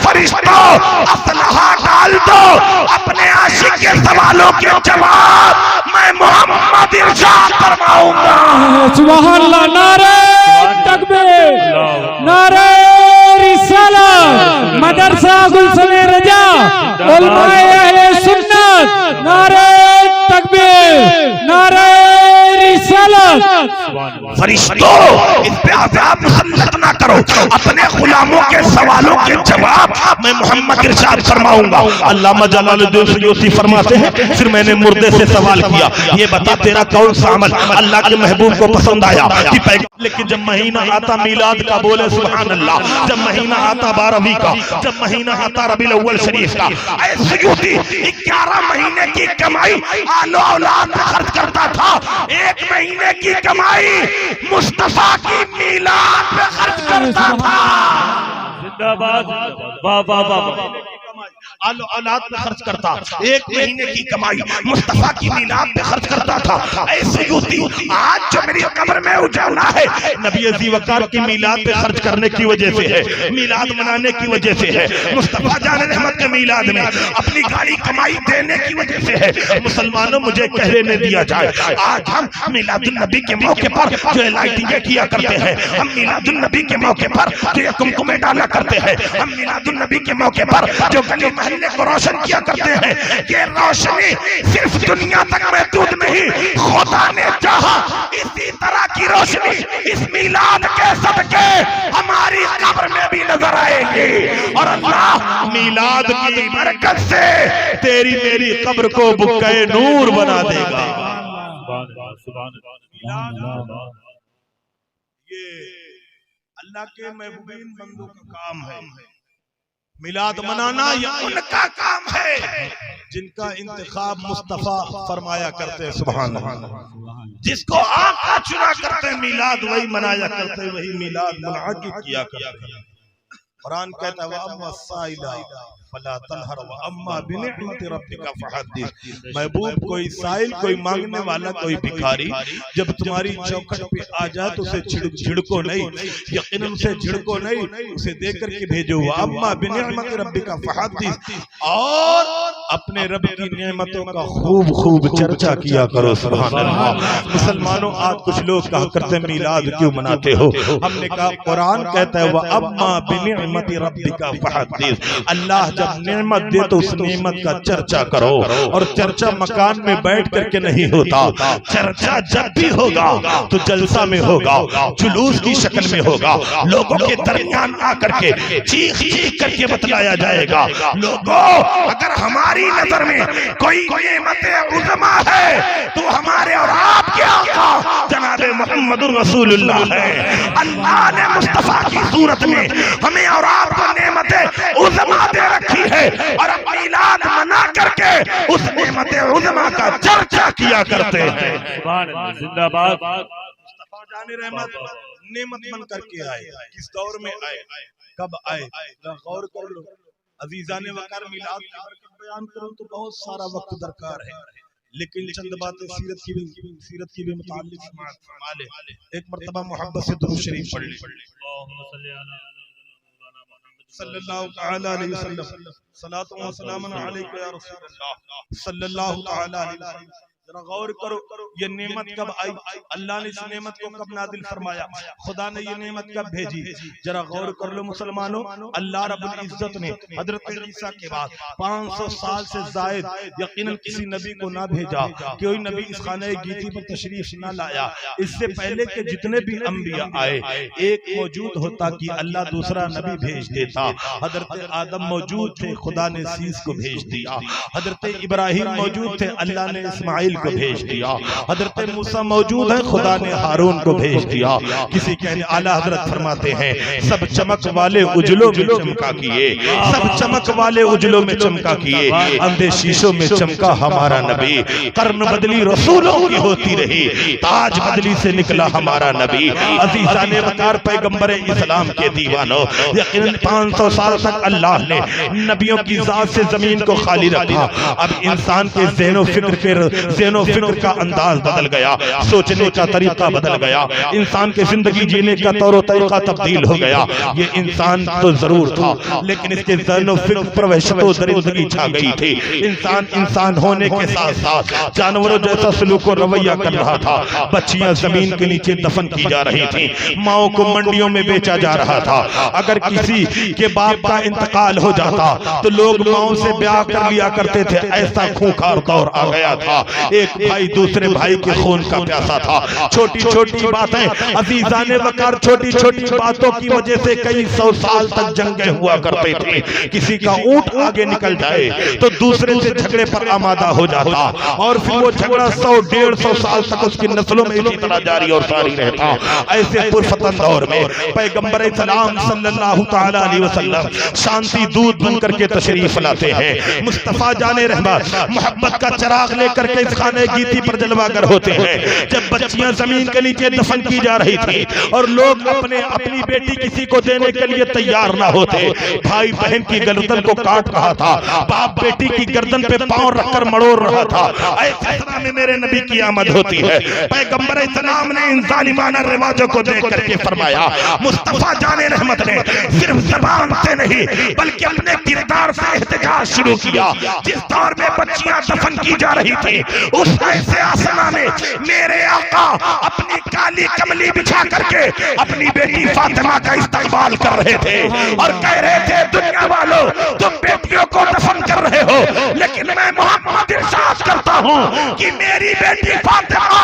فرشتوں اسلحہ ڈال دو، اپنے عاشق کے سوالوں کے جواب میں محمد ارشاد فرماؤں گا۔ سبحان اللہ، نعرہ تکبیر، نعرہ رسالت، مدرسہ گلشن رجا، علماء اہل سنت، نعرہ تکبیر، نعرہ رسالت۔ فرشتوں اس پہ عذاب مسلط نہ کرو، اپنے غلاموں کے سوالوں کے جواب میں محمد ارشاد فرماؤں گا۔ علامہ جلال الدین سیوطی فرماتے ہیں پھر میں نے مردے سے سوال کیا یہ بتا تیرا کون سا عمل اللہ کے محبوب کو پسند آیا؟ لیکن جب مہینہ آتا میلاد کا، بولے سبحان اللہ، جب مہینہ آتا 12ویں کا، جب مہینہ آتا ربیع الاول شریف کا، اے سیوطی 11 مہینے کی کمائی آل و اولاد میں خرچ کرتا تھا، 1 مہینے کی کمائی مصطفیٰ کی میلاد میں خرچ کرتا تھا۔ زندہ باد، واہ واہ واہ، آل و اولاد پہ خرچ کرتا، ایک مہینے کی کمائی مصطفیٰ کی میلاد پہ خرچ کرتا تھا. اے سیوطی، آج جو میری قبر میں اجالا ہے نبی ذی وقار کی میلاد پہ خرچ کرنے کی وجہ سے ہے، میلاد منانے کی وجہ سے ہے، مصطفیٰ جان رحمت کے میلاد میں اپنی گاڑی کمائی دینے کی وجہ سے ہے. مسلمانوں مجھے کہہ لینے دیا جائے، آج ہم میلاد النبی کے موقع پر جو لائٹنگیں کیا کرتے ہیں، ہم میلاد النبی کے موقع پر جو کمکمے ڈالا کرتے ہیں، ہم میلاد النبی کے موقع پر جو گلی محلے کو روشن کیا کرتے ہیں، یہ روشنی صرف دنیا تک محدود نہیں، خدا نے چاہا اسی طرح کی روشنی اس میلاد کے صدقے ہماری قبر میں بھی نظر آئے گی، اور اللہ میلاد کی برکت سے تیری میری قبر کو بکے نور بنا دے گا. یہ اللہ کے محبوبین بندوں کا کام ہے. میلاد منانا یہ ان کا کام ہے جن کا انتخاب مصطفیٰ فرمایا کرتے. سبحان اللہ. جس کو آقا چنا کرتے میلاد وہی منایا کرتے، وہی میلاد منعقد کیا کرتے. قرآن کہتا ہے وَأَمَّا السَّائِلَ فَلَا تَنْهَرْ وَأَمَّا بِنِعْمَةِ رَبِّكَ فَحَدِّثْ. محبوب کوئی سائل، کوئی مانگنے والا، کوئی بھکاری جب تمہاری چوکھٹ پہ آ جائے تو اسے جھڑکو نہیں، یقیناً اسے جھڑکو نہیں، اسے دے کر کے بھیجو. وَأَمَّا بِنِعْمَةِ رَبِّكَ فَحَدِّثْ. اور اپنے رب کی نعمتوں کا خوب خوب چرچا کیا کرو. سبحان اللہ. مسلمانوں آج کچھ لوگ کہا کرتے میلاد کیوں مناتے ہو؟ ہم نے کہا قرآن کہتا ہے وَأَمَّا بِنِعْمَةِ رَبِّكَ فَحَدِّثْ. اللہ جب نعمت دے تو اس نعمت کا چرچا کرو، اور چرچا مکان میں بیٹھ کر کے نہیں ہوتا. چرچا جب بھی ہوگا تو جلسہ میں ہوگا، جلوس کی شکل میں ہوگا، لوگوں کے درمیان آ کر کے چیخ چیخ کر کے بتلایا جائے گا. لوگوں اگر ہماری نظر میں کوئی نعمت عظما ہے تو ہمارے اور آپ کے آقا جناب محمد رسول اللہ ہے. اللہ نے مصطفیٰ کی صورت میں ہمیں اور آپ کو نعمت عظما دے رکھی ہے، اور میلاد منا کر کے اس نعمت عظما کا چرچا کیا کرتے ہیں. سبحان اللہ. زندہ باد. مصطفیٰ جان رحمت نعمت بن کر کے آئے. کس دور میں آئے، کب آئے، غور کر لو. عزیزان وقار میلاد کی برکت بیان کروں تو بہت سارا وقت درکار ہے، لیکن چند باتیں سیرت کی بھی متعلق سماعت فرما لے. ایک مرتبہ محبت سے درود شریف پڑھ لیں. صلی اللہ تعالی علیہ وسلم. صلاۃ و سلام علیک یا رسول اللہ صلی اللہ تعالی علیہ وسلم. ذرا غور کرو یہ نعمت کب آئی، اللہ نے اس نعمت کو کب نازل فرمایا، خدا نے یہ نعمت کب بھیجی. ذرا غور کر لو مسلمانوں. اللہ رب العزت نے حضرت عیسیٰ کے بعد 500 سال سے زائد یقیناً کسی نبی کو نہ بھیجا، کوئی نبی اس خانہ گیتی پر تشریف نہ لایا. اس سے پہلے کے جتنے بھی انبیاء آئے ایک موجود ہوتا کہ اللہ دوسرا نبی بھیج دیتا. حضرت آدم موجود تھے، خدا نے سیس کو بھیج دیا. حضرت ابراہیم موجود تھے، اللہ نے اسماعیل کو بھیج دیا. حضرت موسیٰ موجود ہیں، خدا نے ہارون کو بھیج دیا. کسی کہنے اعلیٰ حضرت فرماتے ہیں سب چمک والے اجلوں میں چمکا کیے، سب چمک والے اجلوں میں چمکا کیے، اندھے شیشوں میں چمکا ہمارا نبی. قرن بدلی رسولوں کی ہوتی رہی، تاج بدلی سے نکلا ہمارا نبی. عزیزان وقار پیغمبر اسلام کے دیوانوں، یقیناً 500 سال تک اللہ نے نبیوں کی ذات سے زمین کو خالی رکھا. اب انسان کے ذہن و فکر کا انداز بدل گیا، سوچنے کا طریقہ بدل گیا، انسان کے زندگی جینے کا طور و طریقہ تبدیل ہو گیا. یہ انسان تو ضرور تھا لیکن اس کے ذہن و فکر پر وحشت و درندگی چھا گئی تھی. انسان ہونے کے ساتھ ساتھ جانوروں جیسا سلوک و رویہ کر رہا تھا. بچیاں زمین کے نیچے دفن کی جا رہی تھیں، ماؤں کو منڈیوں میں بیچا جا رہا تھا. اگر کسی کے باپ کا انتقال ہو جاتا تو لوگ ماؤں سے بیاہ کر لیا کرتے تھے. ایسا خونخوار دور آ گیا تھا. ایک بھائی دوسرے بھائی کے خون کا پیاسا تھا. چھوٹی چھوٹی باتیں عزیزان وقار، چھوٹی چھوٹی باتوں کی وجہ سے کئی 100 سال تک جنگیں ہوا کرتے تھے. کسی کا اونٹ آگے نکل جائے تو دوسرے سے جھگڑے پر آمادہ ہو جاتا، اور پھر وہ جھگڑا 100-150 سال تک اس کی نسلوں میں اسی طرح جاری اور ساری رہتا. ایسے پرفتن دور میں پیغمبر اسلام صلی اللہ تعالی علیہ وسلم شانتی دودھ بن کر کے تشریف لاتے ہیں. مصطفیٰ جان رحمت محبت کا چراغ لے کر کے اس خانہ گیتی پر جلوہ گر ہوتے ہیں، جب بچیاں زمین کے نیچے دفن کی جا رہی تھی اور لوگ اپنی بیٹی کسی کو دینے کے لیے تیار نہ ہوتے، بھائی بہن کی گردن کو کاٹ رہا تھا، باپ بیٹی کی گردن پہ پاؤں رکھ کر مڑوڑ رہا تھا، ایسے طرح میں میرے نبی کی آمد ہوتی ہے۔ پیغمبر اسلام نے ان ظالمانہ رواجوں کو دیکھ کر کے فرمایا، مصطفیٰ جان رحمت نے صرف زبان سے نہیں بلکہ اپنے کردار سے احتجاج شروع کیا۔ جس دور میں بچیاں دفن کی جا رہی تھی، اس ایسے آسنا میں میرے آقا اپنی کالی کملی بچھا کر کے اپنی بیٹی فاطمہ کا استقبال کر رہے تھے اور کہہ رہے تھے، دنیا والوں تم بیٹیوں کو دفن کر رہے ہو، لیکن میں محمد ارشاد کرتا ہوں کہ میری بیٹی فاطمہ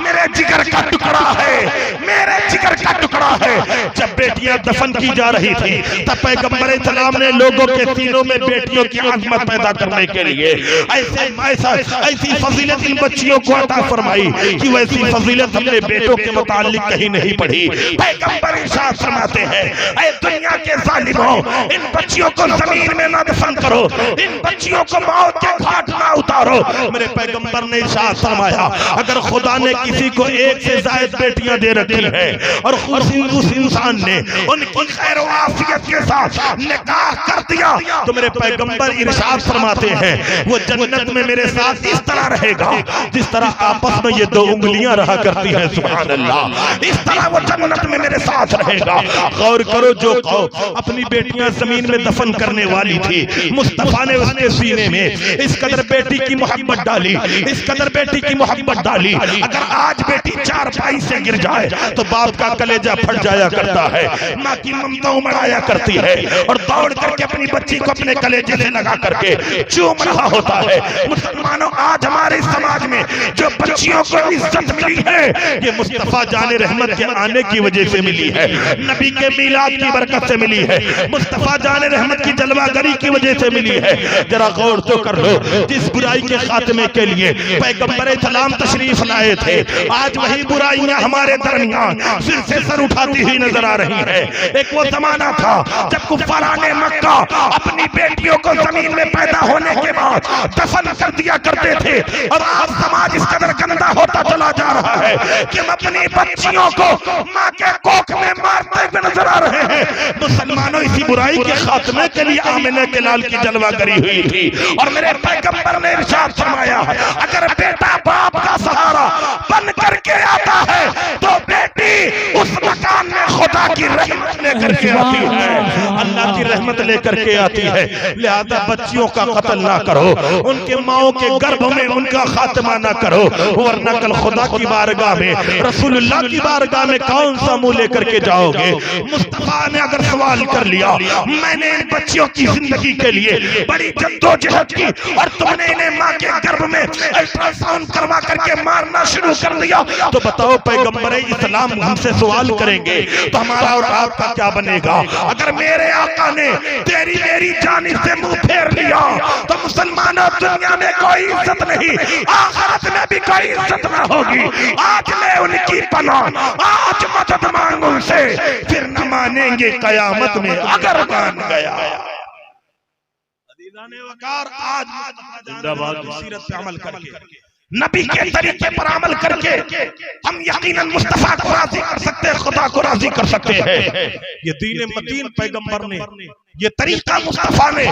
میرے جگر کا ٹکڑا ہے، میرے جگر کا ٹکڑا ہے۔ جب بیٹیاں دفن کی جا رہی تھی تب پیغمبر اسلام نے لوگوں کے سینوں میں بیٹیوں کی عظمت پیدا کرنے کے لیے ایسی فضیلت ان بچیوں کو عطا فرمائی کہ ویسی فضیلت اپنے بیٹوں کے متعلق کہیں نہیں پڑھی۔ پیغمبر ارشاد فرماتے ہیں، اے دنیا کے ظالموں، ان بچیوں کو زمین میں نہ دفن کرو، ان بچیوں کو موت کے گھاٹ نہ اتارو۔ میرے پیغمبر نے ارشاد فرمایا، اگر خدا نے کسی کو ایک سے زائد بیٹیاں دے رکھی ہیں اور اس انسان نے ان کی خیر و عافیت کے ساتھ نکاح کر دیا تو میرے پیغمبر ارشاد فرماتے ہیں وہ جنت میں میرے ساتھ اس طرح رہے گا جس طرح آپس میں یہ دو انگلیاں رہا کرتی ہیں۔ سبحان اللہ، اس طرح وہ جنت میں میرے ساتھ رہے گا۔ غور کرو، جو قوم اپنی بیٹیاں زمین میں دفن کرنے والی تھی، مصطفیٰ نے اس کے سینے میں اس قدر بیٹی کی محبت ڈالی، اس قدر بیٹی کی محبت ڈالی۔ اگر آج بیٹی چارپائی سے گر جائے تو باپ کا کلیجہ پھٹ جایا کرتا ہے، ماں کی ممتا امڑایا کرتی ہے اور دوڑ کر کے اپنی بچی کو اپنے کلیجے سے لگا کر کے چوم رہا ہوتا ہے۔ مسلمانوں، آج ہمارے سماج میں جو بچیوں کو عزت ملی ہے یہ مصطفیٰ جان رحمت کے آنے کی وجہ سے ملی ہے، نبی کے میلاد کی برکت سے ملی ہے، مصطفیٰ جان رحمت کی جلوہ گری کی وجہ سے ملی ہے۔ ذرا غور تو کر لو، جس برائی کے خاتمے کے لیے پیغمبر اسلام تشریف لائے تھے، آج وہی برائیاں ہمارے درمیان سر سے سر اٹھاتی ہوئی نظر آ رہی ہیں۔ ایک وہ زمانہ تھا جب کفاران مکہ اپنی بیٹیوں کو زمین میں پیدا ہونے کے بعد دفن کر دیا کرتے تھے، اور آج سماج اس قدر گندا ہوتا چلا جا رہا ہے کہ ہم اپنی بچیوں کو ماں کے کوکھ میں مارتے ہوئے نظر آ رہے ہیں۔ مسلمانوں، اسی برائی کے خاتمے کے لیے آمنہ کے لال کی جلوہ گری ہوئی تھی، اور میرے پیغمبر نے ارشاد فرمایا، اگر بیٹا باپ کا سہارا بن کر کے آتا ہے تو بیٹی اس مکان میں خدا کی رحمت لے کر کے آتی ہے، اللہ کی رحمت لے کر کے آتی ہے۔ لہذا بچیوں کا قتل نہ کرو، ان کے ماؤں کے گرب میں ان کا خاتمہ نہ کرو، ورنہ کل خدا کی بارگاہ میں، رسول اللہ کی بارگاہ میں کون سا منہ لے کر کے جاؤ گے؟ مصطفیٰ نے اگر سوال کر لیا، میں نے ان بچیوں کی زندگی کے لیے بڑی جدوجہد کی اور تم نے انہیں ماں کے گرب میں الٹرا ساؤنڈ کروا کر کے مارنا شروع کر دیا، تو بتاؤ پیغمبر اسلام ہم سے سوال کریں گے تو ہمارا اور آپ کا کیا بنے گا؟ اگر میرے آقا نے تیری میری جانب سے منہ پھیر لیا تو مسلمانوں، دنیا میں کوئی عزت نہیں، آخرت میں بھی کوئی عزت نہ ہوگی۔ آج لے ان کی پناہ، آج مدد مانگ ان سے، پھر نہ مانیں گے قیامت میں اگر مان گیا۔ عزیزان وقار، آج زندہ باد سیرت پہ عمل کر کے، نبی کے طریقے پر عمل کر کے ہم یقیناً مصطفیٰ کو راضی کر سکتے ہیں، خدا کو راضی کر سکتے ہیں۔ یہ دین متین پیغمبر نے، یہ طریقہ مصطفیٰ نے،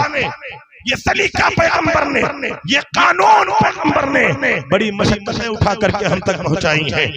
یہ سلیقہ پیغمبر نے، یہ قانون پیغمبر نے بڑی مشقتیں اٹھا کر کے ہم تک پہنچائی ہیں،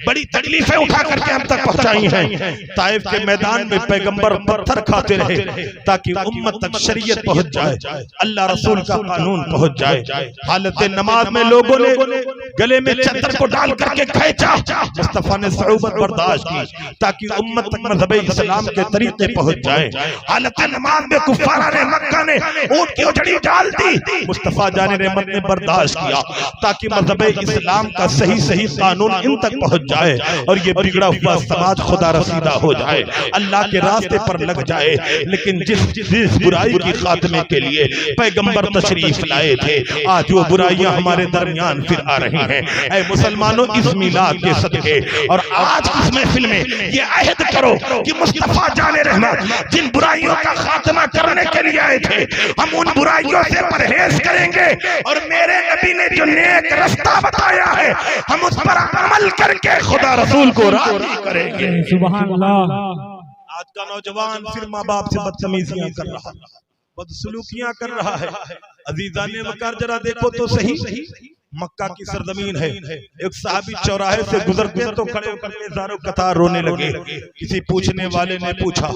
بڑی تکلیفیں اٹھا کر کے ہم تک پہنچائی ہیں۔ طائف کے میدان میں پیغمبر پتھر کھاتے رہے تاکہ امت تک شریعت پہنچ جائے، اللہ رسول کا قانون پہنچ جائے۔ حالت نماز میں لوگوں نے گلے میں چادر کو ڈال کر کے کھینچا، مصطفیٰ نے صعوبت برداشت کی تاکہ امت تک مذہب اسلام کے طریقے پہنچ جائے۔ حالت نماز میں کفاران مکہ نے اونٹ کی اجڑی ڈال دی، مصطفیٰ جان رحمت نے برداشت کیا تاکہ مذہب اسلام کا صحیح قانون ان تک پہنچ جائے اور یہ بگڑا ہوا سماج خدا رسیدہ ہو جائے، اللہ کے راستے پر لگ جائے۔ لیکن جس برائی کی خاتمے کے لیے پیغمبر تشریف لائے تھے، آج وہ برائیاں ہمارے درمیان پھر آ رہی رہی ہیں۔ اے مسلمانوں اس میلاد کے صدقے اور آج اس محفل میں یہ عہد کرو کہ مصطفیٰ جان رحمت جن برائیوں کا خاتمہ کرنے کے لیے آئے تھے ہم ان برائیوں سے پرہیز کریں گے، اور میرے نبی نے جو نیک رستہ بتایا ہے ہم اس پر عمل کر کے خدا رسول کو راضی کریں گے۔ سبحان اللہ۔ آج کا نوجوان پھر ماں باپ سے بدتمیزیاں کر رہا ہے، بدسلوکیاں کر رہا ہے۔ عزیزان وقار ذرا دیکھو تو صحیح، مکہ کی سرزمین ہے، ایک صحابی چوراہے سے گزرتے تو کھڑے ہو کر کے زاروں قطار رونے لگے۔ کسی پوچھنے والے نے پوچھا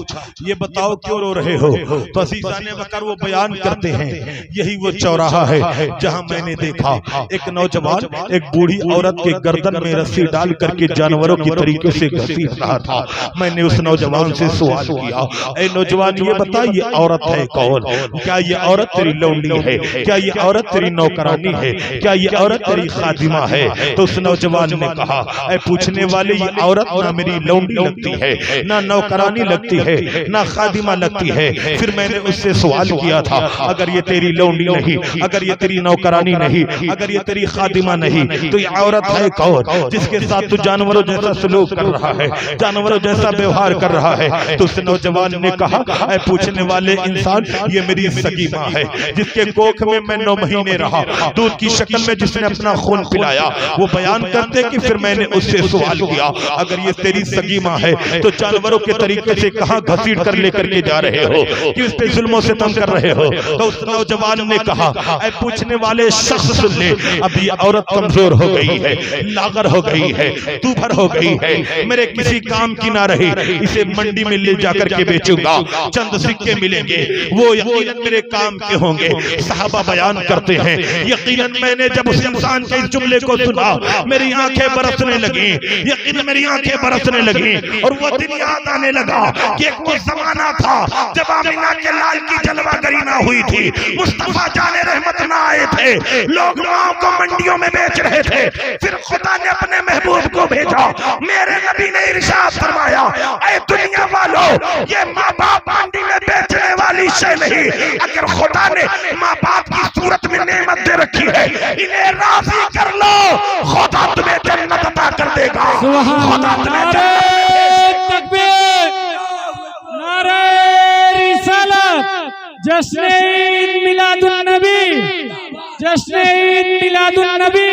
یہ بتاؤ کیوں رو رہے ہو؟ تو عزیزان وقار وہ بیان کرتے ہیں یہی وہ چوراہا ہے جہاں میں نے دیکھا ایک نوجوان ایک بوڑھی عورت کے گردن میں رسی ڈال کر کے جانوروں کی طریقے سے گھسیٹ رہا تھا۔ میں نے اس نوجوان سے سوال کیا اے نوجوان یہ بتا یہ عورت ہے کون؟ کیا یہ عورت تیری لونڈی ہے؟ کیا یہ عورت تیری نوکرانی ہے؟ کیا یہ عورت تیری خادمہ ہے؟ تو اس نوجوان نے کہا اے پوچھنے والے یہ عورت نہ میری لونڈی لگتی ہے، نہ نوکرانی لگتی ہے، نہ خادمہ لگتی ہے۔ پھر میں نے اس سے سوال کیا تھا اگر یہ تیری لونڈی نہیں، اگر یہ تیری نوکرانی نہیں، اگر یہ تیری خادمہ نہیں تو یہ عورت ہے کون جس کے ساتھ تو جانوروں جیسا سلوک کر رہا ہے، جانوروں جیسا بیوہار کر رہا ہے؟ تو اس نوجوان نے کہا اے پوچھنے والے انسان یہ میری سگی ماں ہے جس کے کوکھ میں میں 9 مہینے رہا، دودھ کی شکل میں جس نے اپنا خون پلایا۔ وہ بیان کرتے کہ پھر میں نے اس سے سوال کیا اگر یہ تیری سگی ماں ہے تو جانوروں کے طریقے سے کہاں گھسیٹ کر لے کر کے جا رہے ہو، کہ اس پہ ظلم و ستم کر رہے ہو؟ تو اس نوجوان نے کہا اے پوچھنے والے شخص سن لے اب یہ عورت کمزور ہو گئی ہے، لاغر ہو گئی ہے، دوبھر ہو گئی ہے، میرے کسی کام کی نہ رہی، اسے منڈی میں لے جا کر کے بیچوں گا، چند سکے ملیں گے وہ یقیناً میرے کام کے ہوں گے۔ صحابہ بیان کرتے ہیں یقیناً میں نے جب اس انسان کے اس جملے کو سنا میری آنکھیں برسنے لگیں، یقیناً میری آنکھیں برسنے لگیں، اور وہ دن یاد آنے لگا کہ ایک وہ زمانہ تھا جب آمینہ کے لال کی جلوہ گری نہ ہوئی تھی، مصطفیٰ جان رحمت نہ آئے تھے، لوگ ماں کو منڈیوں میں بیچ رہے تھے، پھر خدا نے اپنے محبوب کو بھیجا، میرے نبی نے ارشاد فرمایا اے دنیا والو یہ ماں باپ منڈی میں بیچنے والی شے نہیں، اگر خدا نے ماں باپ کی صورت میں نعمت دے رکھی ہے انہیں راضی کر لو، خدا تمہیں جنت عطا کر دے گا، خدا تمہیں جنت عطا تکبیر، نعرہ رسالت، جشن عید میلاد النبی، جشن عید میلاد النبی،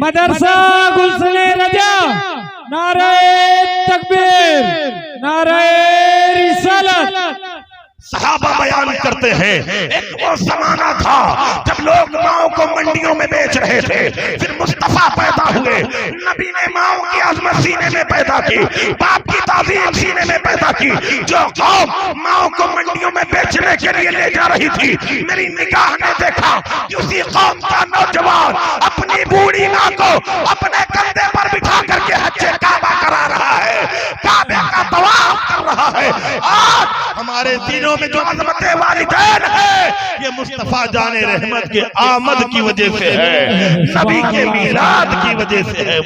مدرسہ گلشن رجا، نعرہ تکبیر، نعرہ رسالت۔ صحابہ بیان کرتے ہیں ایک وہ زمانہ تھا جب لوگ ماؤں کو منڈیوں میں بیچ رہے تھے، پھر مصطفیٰ پیدا ہوئے، نبی نے ماؤں کی عظمت سینے میں پیدا کی، باپ کی تعظیم سینے میں پیدا کی۔ جو قوم ماؤں کو منڈیوں میں بیچنے کے لیے لے جا رہی تھی، میری نگاہ نے دیکھا کہ اسی قوم کا نوجوان اپنی بوڑھی ماں کو اپنے کندھے پر بٹھا کر کے حج کعبہ کرا رہا ہے، کعبے کا طواف کر رہا ہے۔ آج ہمارے دینوں میں جو عظمت والدین ہے یہ مصطفیٰ جان رحمت کے آمد کی وجہ سے ہے، نبی کے میلاد کی وجہ سے ہے۔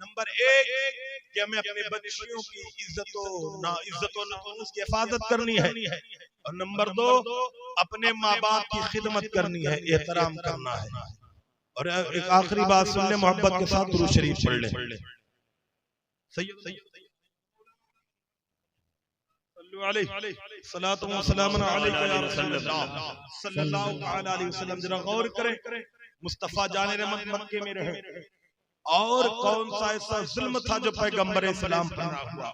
نمبر 1 کہ ہمیں اپنے بچیوں کی عزت و ناموس کی حفاظت کرنی ہے، اور نمبر 2 اپنے ماں باپ کی خدمت کرنی ہے، احترام کرنا ہے۔ اور ایک آخری بات سن لیں، محبت کے ساتھ درود شریف پڑھ لیں۔ صلاۃ و سلام علیک یا رسول اللہ صلی اللہ علیہ وسلم۔ ذرا غور کریں، مصطفیٰ جان رحمت مکے میں رہے، اور کون سا ایسا ظلم تھا جو پیغمبر اسلام پر نہ ہوا؟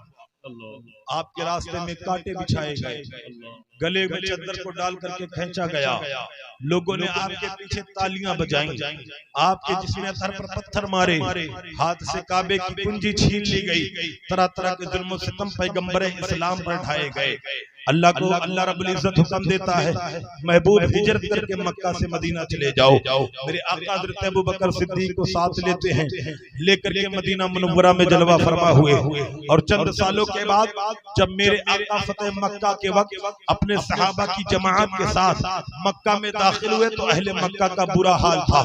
آپ کے راستے میں کانٹے بچھائے گئے، گلے میں چادر کو ڈال کر کے کھینچا گیا، لوگوں نے آپ کے پیچھے تالیاں بجائیں، آپ کے جسم اثر پر پتھر مارے، ہاتھ سے کعبے کی کنجی چھین لی گئی، طرح طرح کے ظلم و ستم پیغمبر اسلام پر ڈھائے گئے۔ اللہ کو اللہ رب العزت حکم دیتا ہے محبوب ہجرت کر کے مکہ سے مدینہ چلے جاؤ۔ میرے آقا حضرت ابوبکر صدیق کو ساتھ لیتے ہیں، لے کر کے مدینہ منورہ میں جلوہ فرما ہوئے، اور چند سالوں کے بعد جب میرے آقا فتح مکہ کے وقت اپنے صحابہ کی جماعت کے ساتھ مکہ میں داخل ہوئے تو اہل مکہ کا برا حال تھا،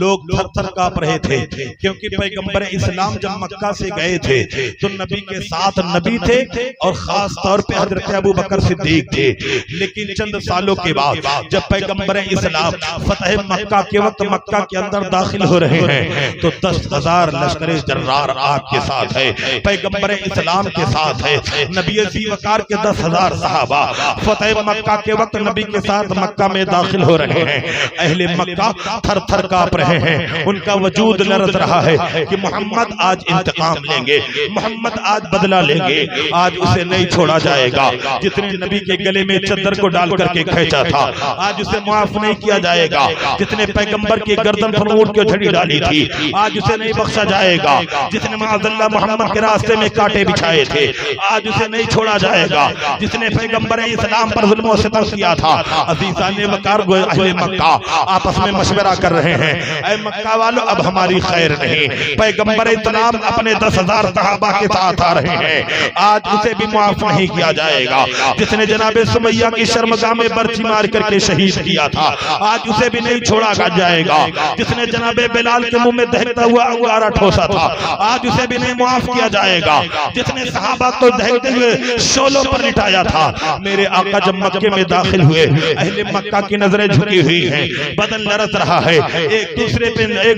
لوگ تھر تھر کانپ رہے تھے، کیونکہ پیغمبر اسلام جب مکہ سے گئے تھے تو نبی کے ساتھ نبی تھے، اور خاص طور پہ حضرت ابوبکر بکر صدیق تھے، لیکن چند سالوں کے بعد جب پیغمبر اسلام فتح مکہ کے وقت مکہ کے اندر داخل ہو رہے ہیں تو 10,000 لشکر جرار آپ کے ساتھ ہے، پیغمبر اسلام کے ساتھ ہے، نبی ذی وقار کے 10,000 صحابہ فتح مکہ کے وقت نبی کے ساتھ مکہ میں داخل ہو رہے ہیں۔ اہل مکہ تھر تھر کانپ رہے ہیں، ان کا وجود لرز رہا ہے کہ محمد آج انتقام لیں گے، محمد آج بدلہ لیں گے، آج اسے نہیں چھوڑا جائے گا۔ جتنے نبی کے گلے میں چادر کو ڈال کر کے کھینچا تھا آج اسے معاف نہیں کیا جائے گا، جتنے پیغمبر کی گردن پر اونٹ کی جھڑی ڈالی تھی آج اسے نہیں بخشا جائے گا، جتنے معاذ اللہ محمد کے راستے میں کانٹے بچھائے تھے آج اسے نہیں چھوڑا جائے گا، جتنے پیغمبر اسلام پر ظلم و ستم کیا تھا۔ عزیزان وقار اہل مکہ آپس میں مشورہ کر رہے ہیں، اے مکہ والو اب ہماری خیر نہیں، پیغمبر اسلام اپنے 10,000 صحابہ کے ساتھ آ رہے ہیں، آج اسے بھی معاف نہیں کیا جائے گا۔ جس نے جناب سمیہ کی شرمگاہ میں برچی مار کر کے شہید کیا تھا آج اسے بھی نہیں چھوڑا جائے گا۔ جس نے جناب بلال کے منہ میں دہکتا ہوا انگارہ ٹھوسا تھا آج اسے بھی نہیں معاف کیا جائے گا۔ جس نے صحابہ کو دہکتے ہوئے شولوں پر لٹایا تھا، میرے آقا جب مکے میں داخل ہوئے اہل مکہ کی نظریں جھکی ہوئی ہیں، بدن لرز رہا ہے، ایک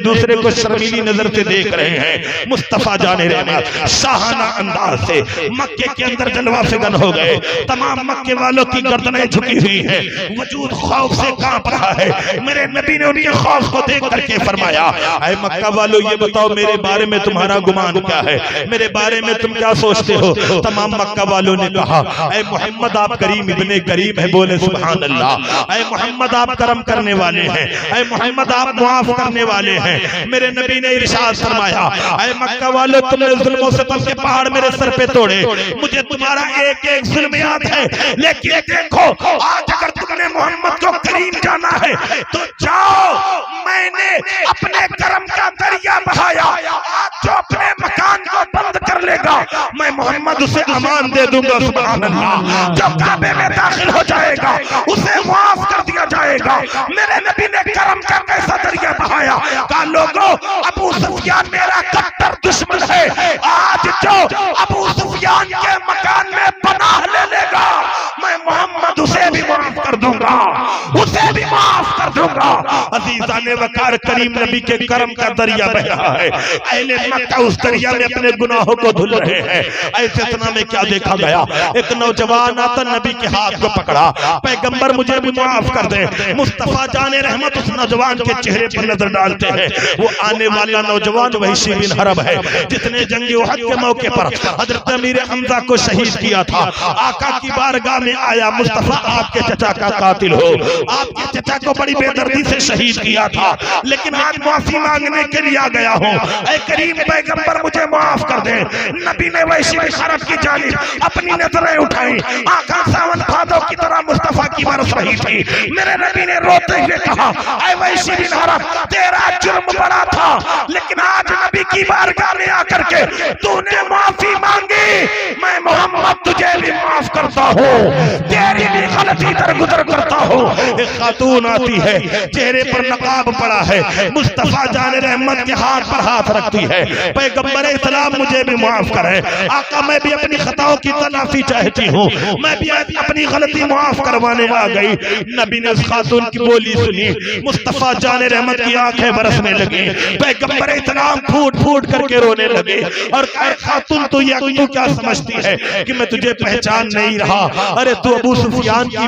دوسرے کو شرمیلی نظر سے دیکھ رہے ہیں۔ مصطفیٰ جان رحمت شاہانہ انداز سے مکے کے اندر جلوہ فگن ہو گئے، تمام مکے والوں کی گردنیں جھکی ہوئی ہیں، وجود خوف سے کانپ رہا ہے۔ میرے نبی نے ان کے خوف کو دیکھ کر کے فرمایا، اے مکہ والو یہ بتاؤ میرے بارے میں تمہارا گمان کیا ہے، میرے بارے میں تم کیا سوچتے ہو؟ تمام مکہ والوں نے کہا، اے محمد آپ کریم ابن کریم ہے، بولے سبحان اللہ، اے محمد آپ کرم کرنے والے ہیں، اے محمد آپ معاف کرنے والے ہیں۔ میرے نبی نے ارشاد فرمایا، اے مکہ والو تم نے ظلم و ستم کے پہاڑ میرے سر پہ توڑے، مجھے تمہارا ایک ایک ظلم یاد ہے، لیکن دیکھو آج اگر تم نے محمد کو کریم جانا ہے تو جاؤ، میں نے اپنے کرم کا دریا بہایا، آج جو اپنے مکان کو بند کر لے گا میں محمد اسے امان دے دوں گا، سبحان اللہ۔ جو کعبے میں داخل ہو جائے گا اسے معاف کر دیا جائے گا۔ میرے نبی نے کرم کا کیسا دریا بہایا، کہا لوگوں ابو سفیان میرا کٹر دشمن ہے، آج جو ابو سفیان کے مکان میں پناہ لے لے گا میں محمد اسے بھی معاف کر دوں گا، اسے بھی معاف کر دوں گا۔ عزیزان وقار کریم نبی کے کرم کا دریا بہ رہا ہے، اہل مکہ اس دریا میں اپنے گناہوں کو دھل رہے ہیں۔ ایسے اتنا میں کیا دیکھا گیا، ایک نوجوان آتا نبی کے ہاتھ کو پکڑا، پیغمبر مجھے بھی معاف کر دے۔ مصطفیٰ جان رحمت اس نوجوان کے چہرے پر نظر ڈالتے ہیں، وہ آنے والا نوجوان وحشی بن حرب ہے جس نے جنگ احد کے موقع پر حضرت امیر حمزہ کو شہید کیا تھا۔ آقا کی بارگاہ میں آیا، مصطفیٰ آپ کے چچا کا قاتل ہو، آپ کے چچا کو بڑی بے دردی سے شہید کیا تھا، لیکن آج معافی مانگنے کے لیے آ گیا ہوں، اے کریم پیغمبر مجھے معاف کر دے۔ نبی نے وحشی بن حرب کی جانب اپنی نظریں اٹھائیں، آقا ساون بھادو کی طرح مصطفیٰ کی برس رہی تھی۔ میرے نبی نے روتے ہوئے کہا، اے وحشی بن حرب تیرا جرم بڑا تھا، لیکن آج نبی کی بارگاہ میں آ کر کے تو نے معافی مانگی، میں محمد تجھے بھی معاف کرتا ہوں، تیری بھی غلطی درگزر کرتا ہوں۔ ایک خاتون آتی ہے، چہرے پر نقاب پڑا ہے، مصطفیٰ جان رحمت کے ہاتھ پر ہاتھ رکھتی ہے، پیغمبر اسلام مجھے بھی معاف کرے، آقا میں بھی اپنی خطاؤں کی تلافی چاہتی ہوں، میں بھی اپنی غلطی معاف کروانے آ گئی۔ نبی نے اس خاتون کی بولی سنی، مصطفیٰ جان رحمت کی آنکھیں برسنے لگی، پیغمبر اسلام پھوٹ پھوٹ کر کے رونے لگے اور کہا خاتون تو کیا سمجھتی ہے کہ میں تجھے پہچان نہیں رہا؟ ارے تو ابو سفیان کی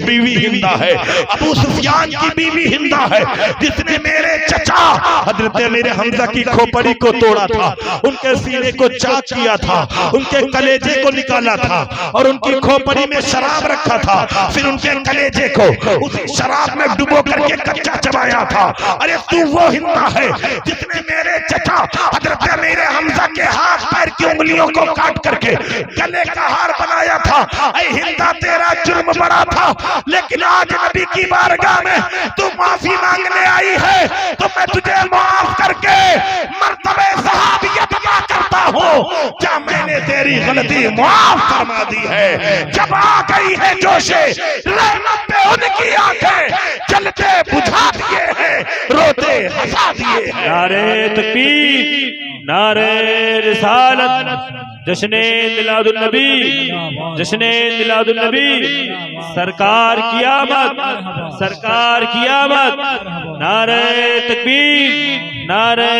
بیوی ہندہ ہے، ابو سفیان کی بیوی ہندہ ہے جس نے میرے چچا حضرت میرے حمزہ کی کھوپڑی کو توڑا تھا، ان کے سینے کو چاک کیا تھا، ان کے کلیجے کو نکالا تھا اور ان کی کھوپڑی میں شراب رکھا تھا، پھر ان کے کلیجے کو اسی شراب میں ڈبو کر کے کچا چبایا تھا۔ ارے تو وہ ہندہ ہے جس نے میرے چچا حضرت میرے حمزہ کے ہاتھ پیر کی انگلیوں کو کاٹ کر کے گلے کا ہار بنایا تھا۔ اے ہندہ تیرا جرم بڑا تھا، لیکن آج نبی کی بارگاہ میں تو معافی مانگنے آئی ہے تو میں تجھے معاف کر کے مرتبہ صحابیت عطا کرتا ہوں، کیا میں نے تیری غلطی معاف فرما دی ہے؟ جب آ گئی ہے جوش رحمت پہ ان کی آنکھیں جلتے بجھا دیے ہیں، روتے ہنسا دیے ہیں۔ نعرہ تکبیر، نعرہ رسالت۔ جشن میلاد النبی، جشن میلاد النبی، سرکار کی آمد، سرکار کی آمد، نعرہ تکبیر، نعرہ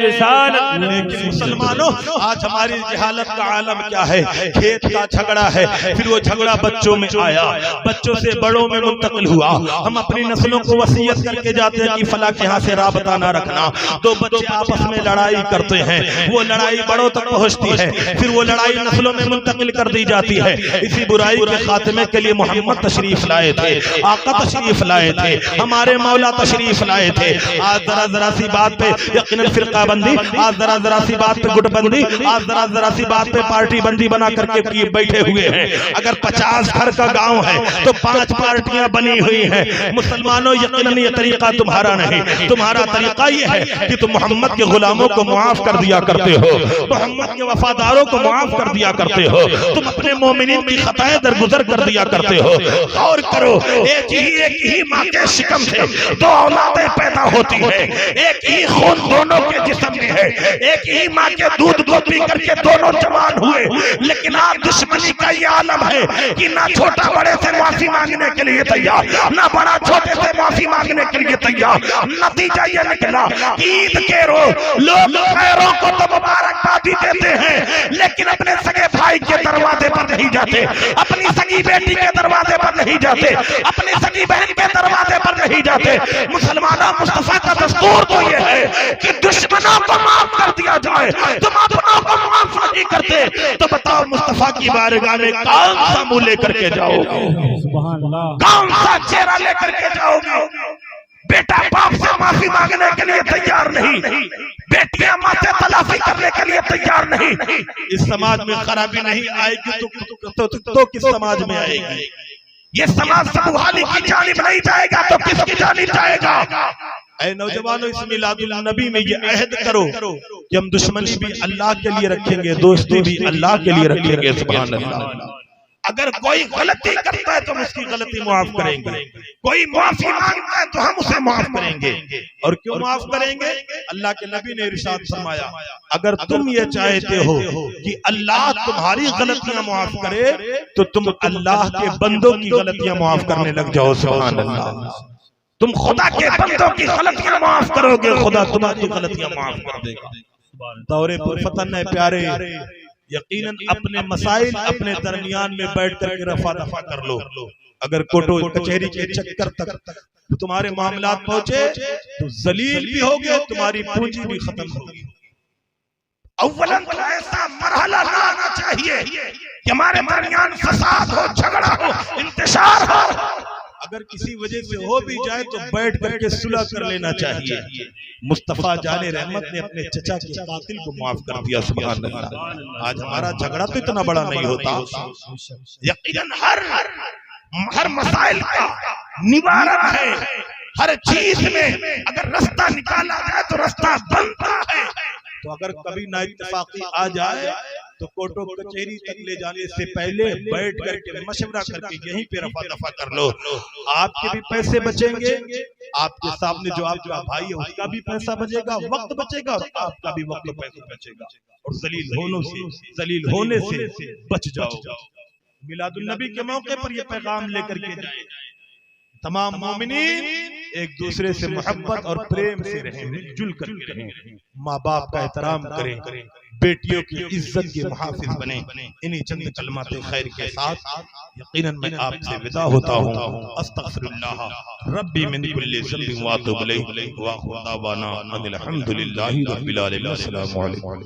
رسالت۔ لیکن مسلمانوں آج ہماری جہالت کا عالم کیا ہے؟ کھیت کا جھگڑا ہے، پھر وہ جھگڑا بچوں میں آیا، بچوں سے بڑوں میں منتقل ہوا۔ ہم اپنی نسلوں کو وصیت کر کے جاتے ہیں کہ فلاں کے ہاں سے رابطہ نہ رکھنا، تو بچے آپس میں لڑائی کرتے ہیں، وہ لڑائی بڑوں تک پہنچتی ہے، پھر وہ لڑائی نسلوں میں منتقل کر دی جاتی ہے۔ اسی برائی کے خاتمے کے لیے محمد تشریف لائے تھے، آقا تشریف لائے تھے، ہمارے مولا تشریف لائے تھے۔ آج ذرا سی بات پہ یقیناً فرقہ بندی، آج ذرا سی بات پہ گٹ بندی، آج ذرا سی بات پہ پارٹی بندی بنا کر کے بیٹھے ہوئے ہیں۔ اگر 50 گھر کا گاؤں ہے تو 5 پارٹیاں بنی ہوئی ہیں۔ مسلمانوں یقیناً یہ طریقہ تمہارا نہیں، تمہارا طریقہ یہ ہے کہ تم محمد کے غلاموں کو معاف کر دیا کرتے ہو، محمد کے وفاداروں کو معاف کر دیا کرتے ہو، تم اپنے مومنین کی خطائیں درگزر کر دیا کرتے ہو۔ غور کرو، ایک ہی ماں کے شکم سے 2 اولادیں پیدا ہوتی ہیں، ایک ہی خون دونوں کے جسم میں ہے، ایک ہی ماں کے دودھ کو پی کر کے دونوں جوان ہوئے، لیکن آج دشمنی کا یہ عالم ہے کہ نہ چھوٹا بڑے سے معافی مانگنے کے لیے تیار، نہ بڑا چھوٹے سے معافی مانگنے کے لیے تیار۔ نتیجہ یہ نکلا، عید کے روز لوگ خیروں کو تو مبارکبادی دیتے ہیں، لیکن اپنے سگے بھائی کے دروازے پر نہیں جاتے، اپنی سگی بیٹی کے دروازے پر نہیں جاتے، اپنی سگی بہن کے دروازے پر نہیں جاتے۔ مسلمانوں مصطفیٰ کا دستور تو یہ ہے کہ دشمنوں کو معاف کر دیا جائے، تم اپنوں کو معاف نہیں کرتے تو بتاؤ مصطفیٰ کی بارگاہ میں کون سا منہ لے کر کے جاؤ گے؟ کون سا چہرہ لے کر کے جاؤ گے؟ بیٹا باپ سے معافی مانگنے کے لیے تیار نہیں، بیٹیاں ماں سے تلافی کرنے کے لیے تیار نہیں۔ اس سماج میں خرابی نہیں آئے گی تو کس سماج میں آئے گی؟ یہ سماج سبحانی کی جانب نہیں جائے گا تو کس کی جانب جائے گا؟ اے نوجوانوں، اس میلاد النبی میں یہ عہد کرو کہ ہم دشمنی بھی اللہ کے لیے رکھیں گے، دوستی بھی اللہ کے لیے رکھیں گے۔ سبحان اللہ۔ اگر کوئی غلطی کرتا ہے تو ہم اس کی غلطی معاف کریں گے، کوئی معافی مانگتا ہے تو ہم اسے معاف کریں گے۔ اور کیوں معاف کریں گے؟ اللہ کے نبی نے ارشاد فرمایا، اگر تم یہ چاہتے ہو کہ اللہ تمہاری غلطیاں معاف کرے تو تم اللہ کے بندوں کی غلطیاں معاف کرنے لگ جاؤ۔ سبحان اللہ۔ تم خدا کے بندوں کی غلطیاں معاف کرو گے، خدا تمہاری غلطیاں معاف کر دے گا۔ دور پرفتن ہے پیارے، یقیناً اپنے مسائل اپنے درمیان میں بیٹھ کر کے رفع دفع کر لو۔ اگر کوٹو کچہری کے چکر تک تمہارے معاملات پہنچے تو ذلیل بھی ہوگے، تمہاری پونجی بھی ختم ہوگی۔ اولاً تو ایسا مرحلہ نہ آنا چاہیے کہ ہمارے درمیان فساد ہو، جھگڑا ہو، انتشار ہو۔ اگر کسی وجہ سے ہو بھی جائے تو بیٹھ کر کے صلح کر لینا چاہیے۔ مصطفیٰ جان رحمت نے اپنے چچا کے قاتل کو معاف کر دیا۔ سبحان اللہ۔ آج ہمارا جھگڑا تو اتنا بڑا نہیں ہوتا۔ یقیناً ہر مسائل کا نوارن ہے، ہر چیز میں اگر رستہ نکالا جائے تو رستہ بنتا ہے۔ تو اگر کبھی نا اتفاقی آ جائے تو کوٹو کچہری تک لے جانے سے پہلے بیٹھ کر کے مشورہ کر کے یہیں پہ رفع دفع کر لو۔ آپ کے بھی پیسے بچیں گے، آپ کے سامنے جو آپ کا بھائی ہے اس کا بھی پیسہ بچے گا، وقت بچے گا، اور آپ کا بھی وقت پیسہ بچے گا، اور ذلیل ہونے سے بچ جاؤ۔ میلاد النبی کے موقع پر یہ پیغام لے کر کے جائیں، تمام مومنین ایک دوسرے سے محبت اور پریم سے رہیں، مل جل کر کے رہیں، ماں باپ کا احترام کریں، بیٹیوں کی عزت کے محافظ بنیں۔ انہی چند کلمات خیر کے ساتھ یقیناً میں آپ سے ودا ہوتا ہوں۔ استغفر اللہ ربی من کل ذنب واتوب الیہ، وآخر دعوانا ان الحمد للہ رب العالمین۔ السلام علیکم۔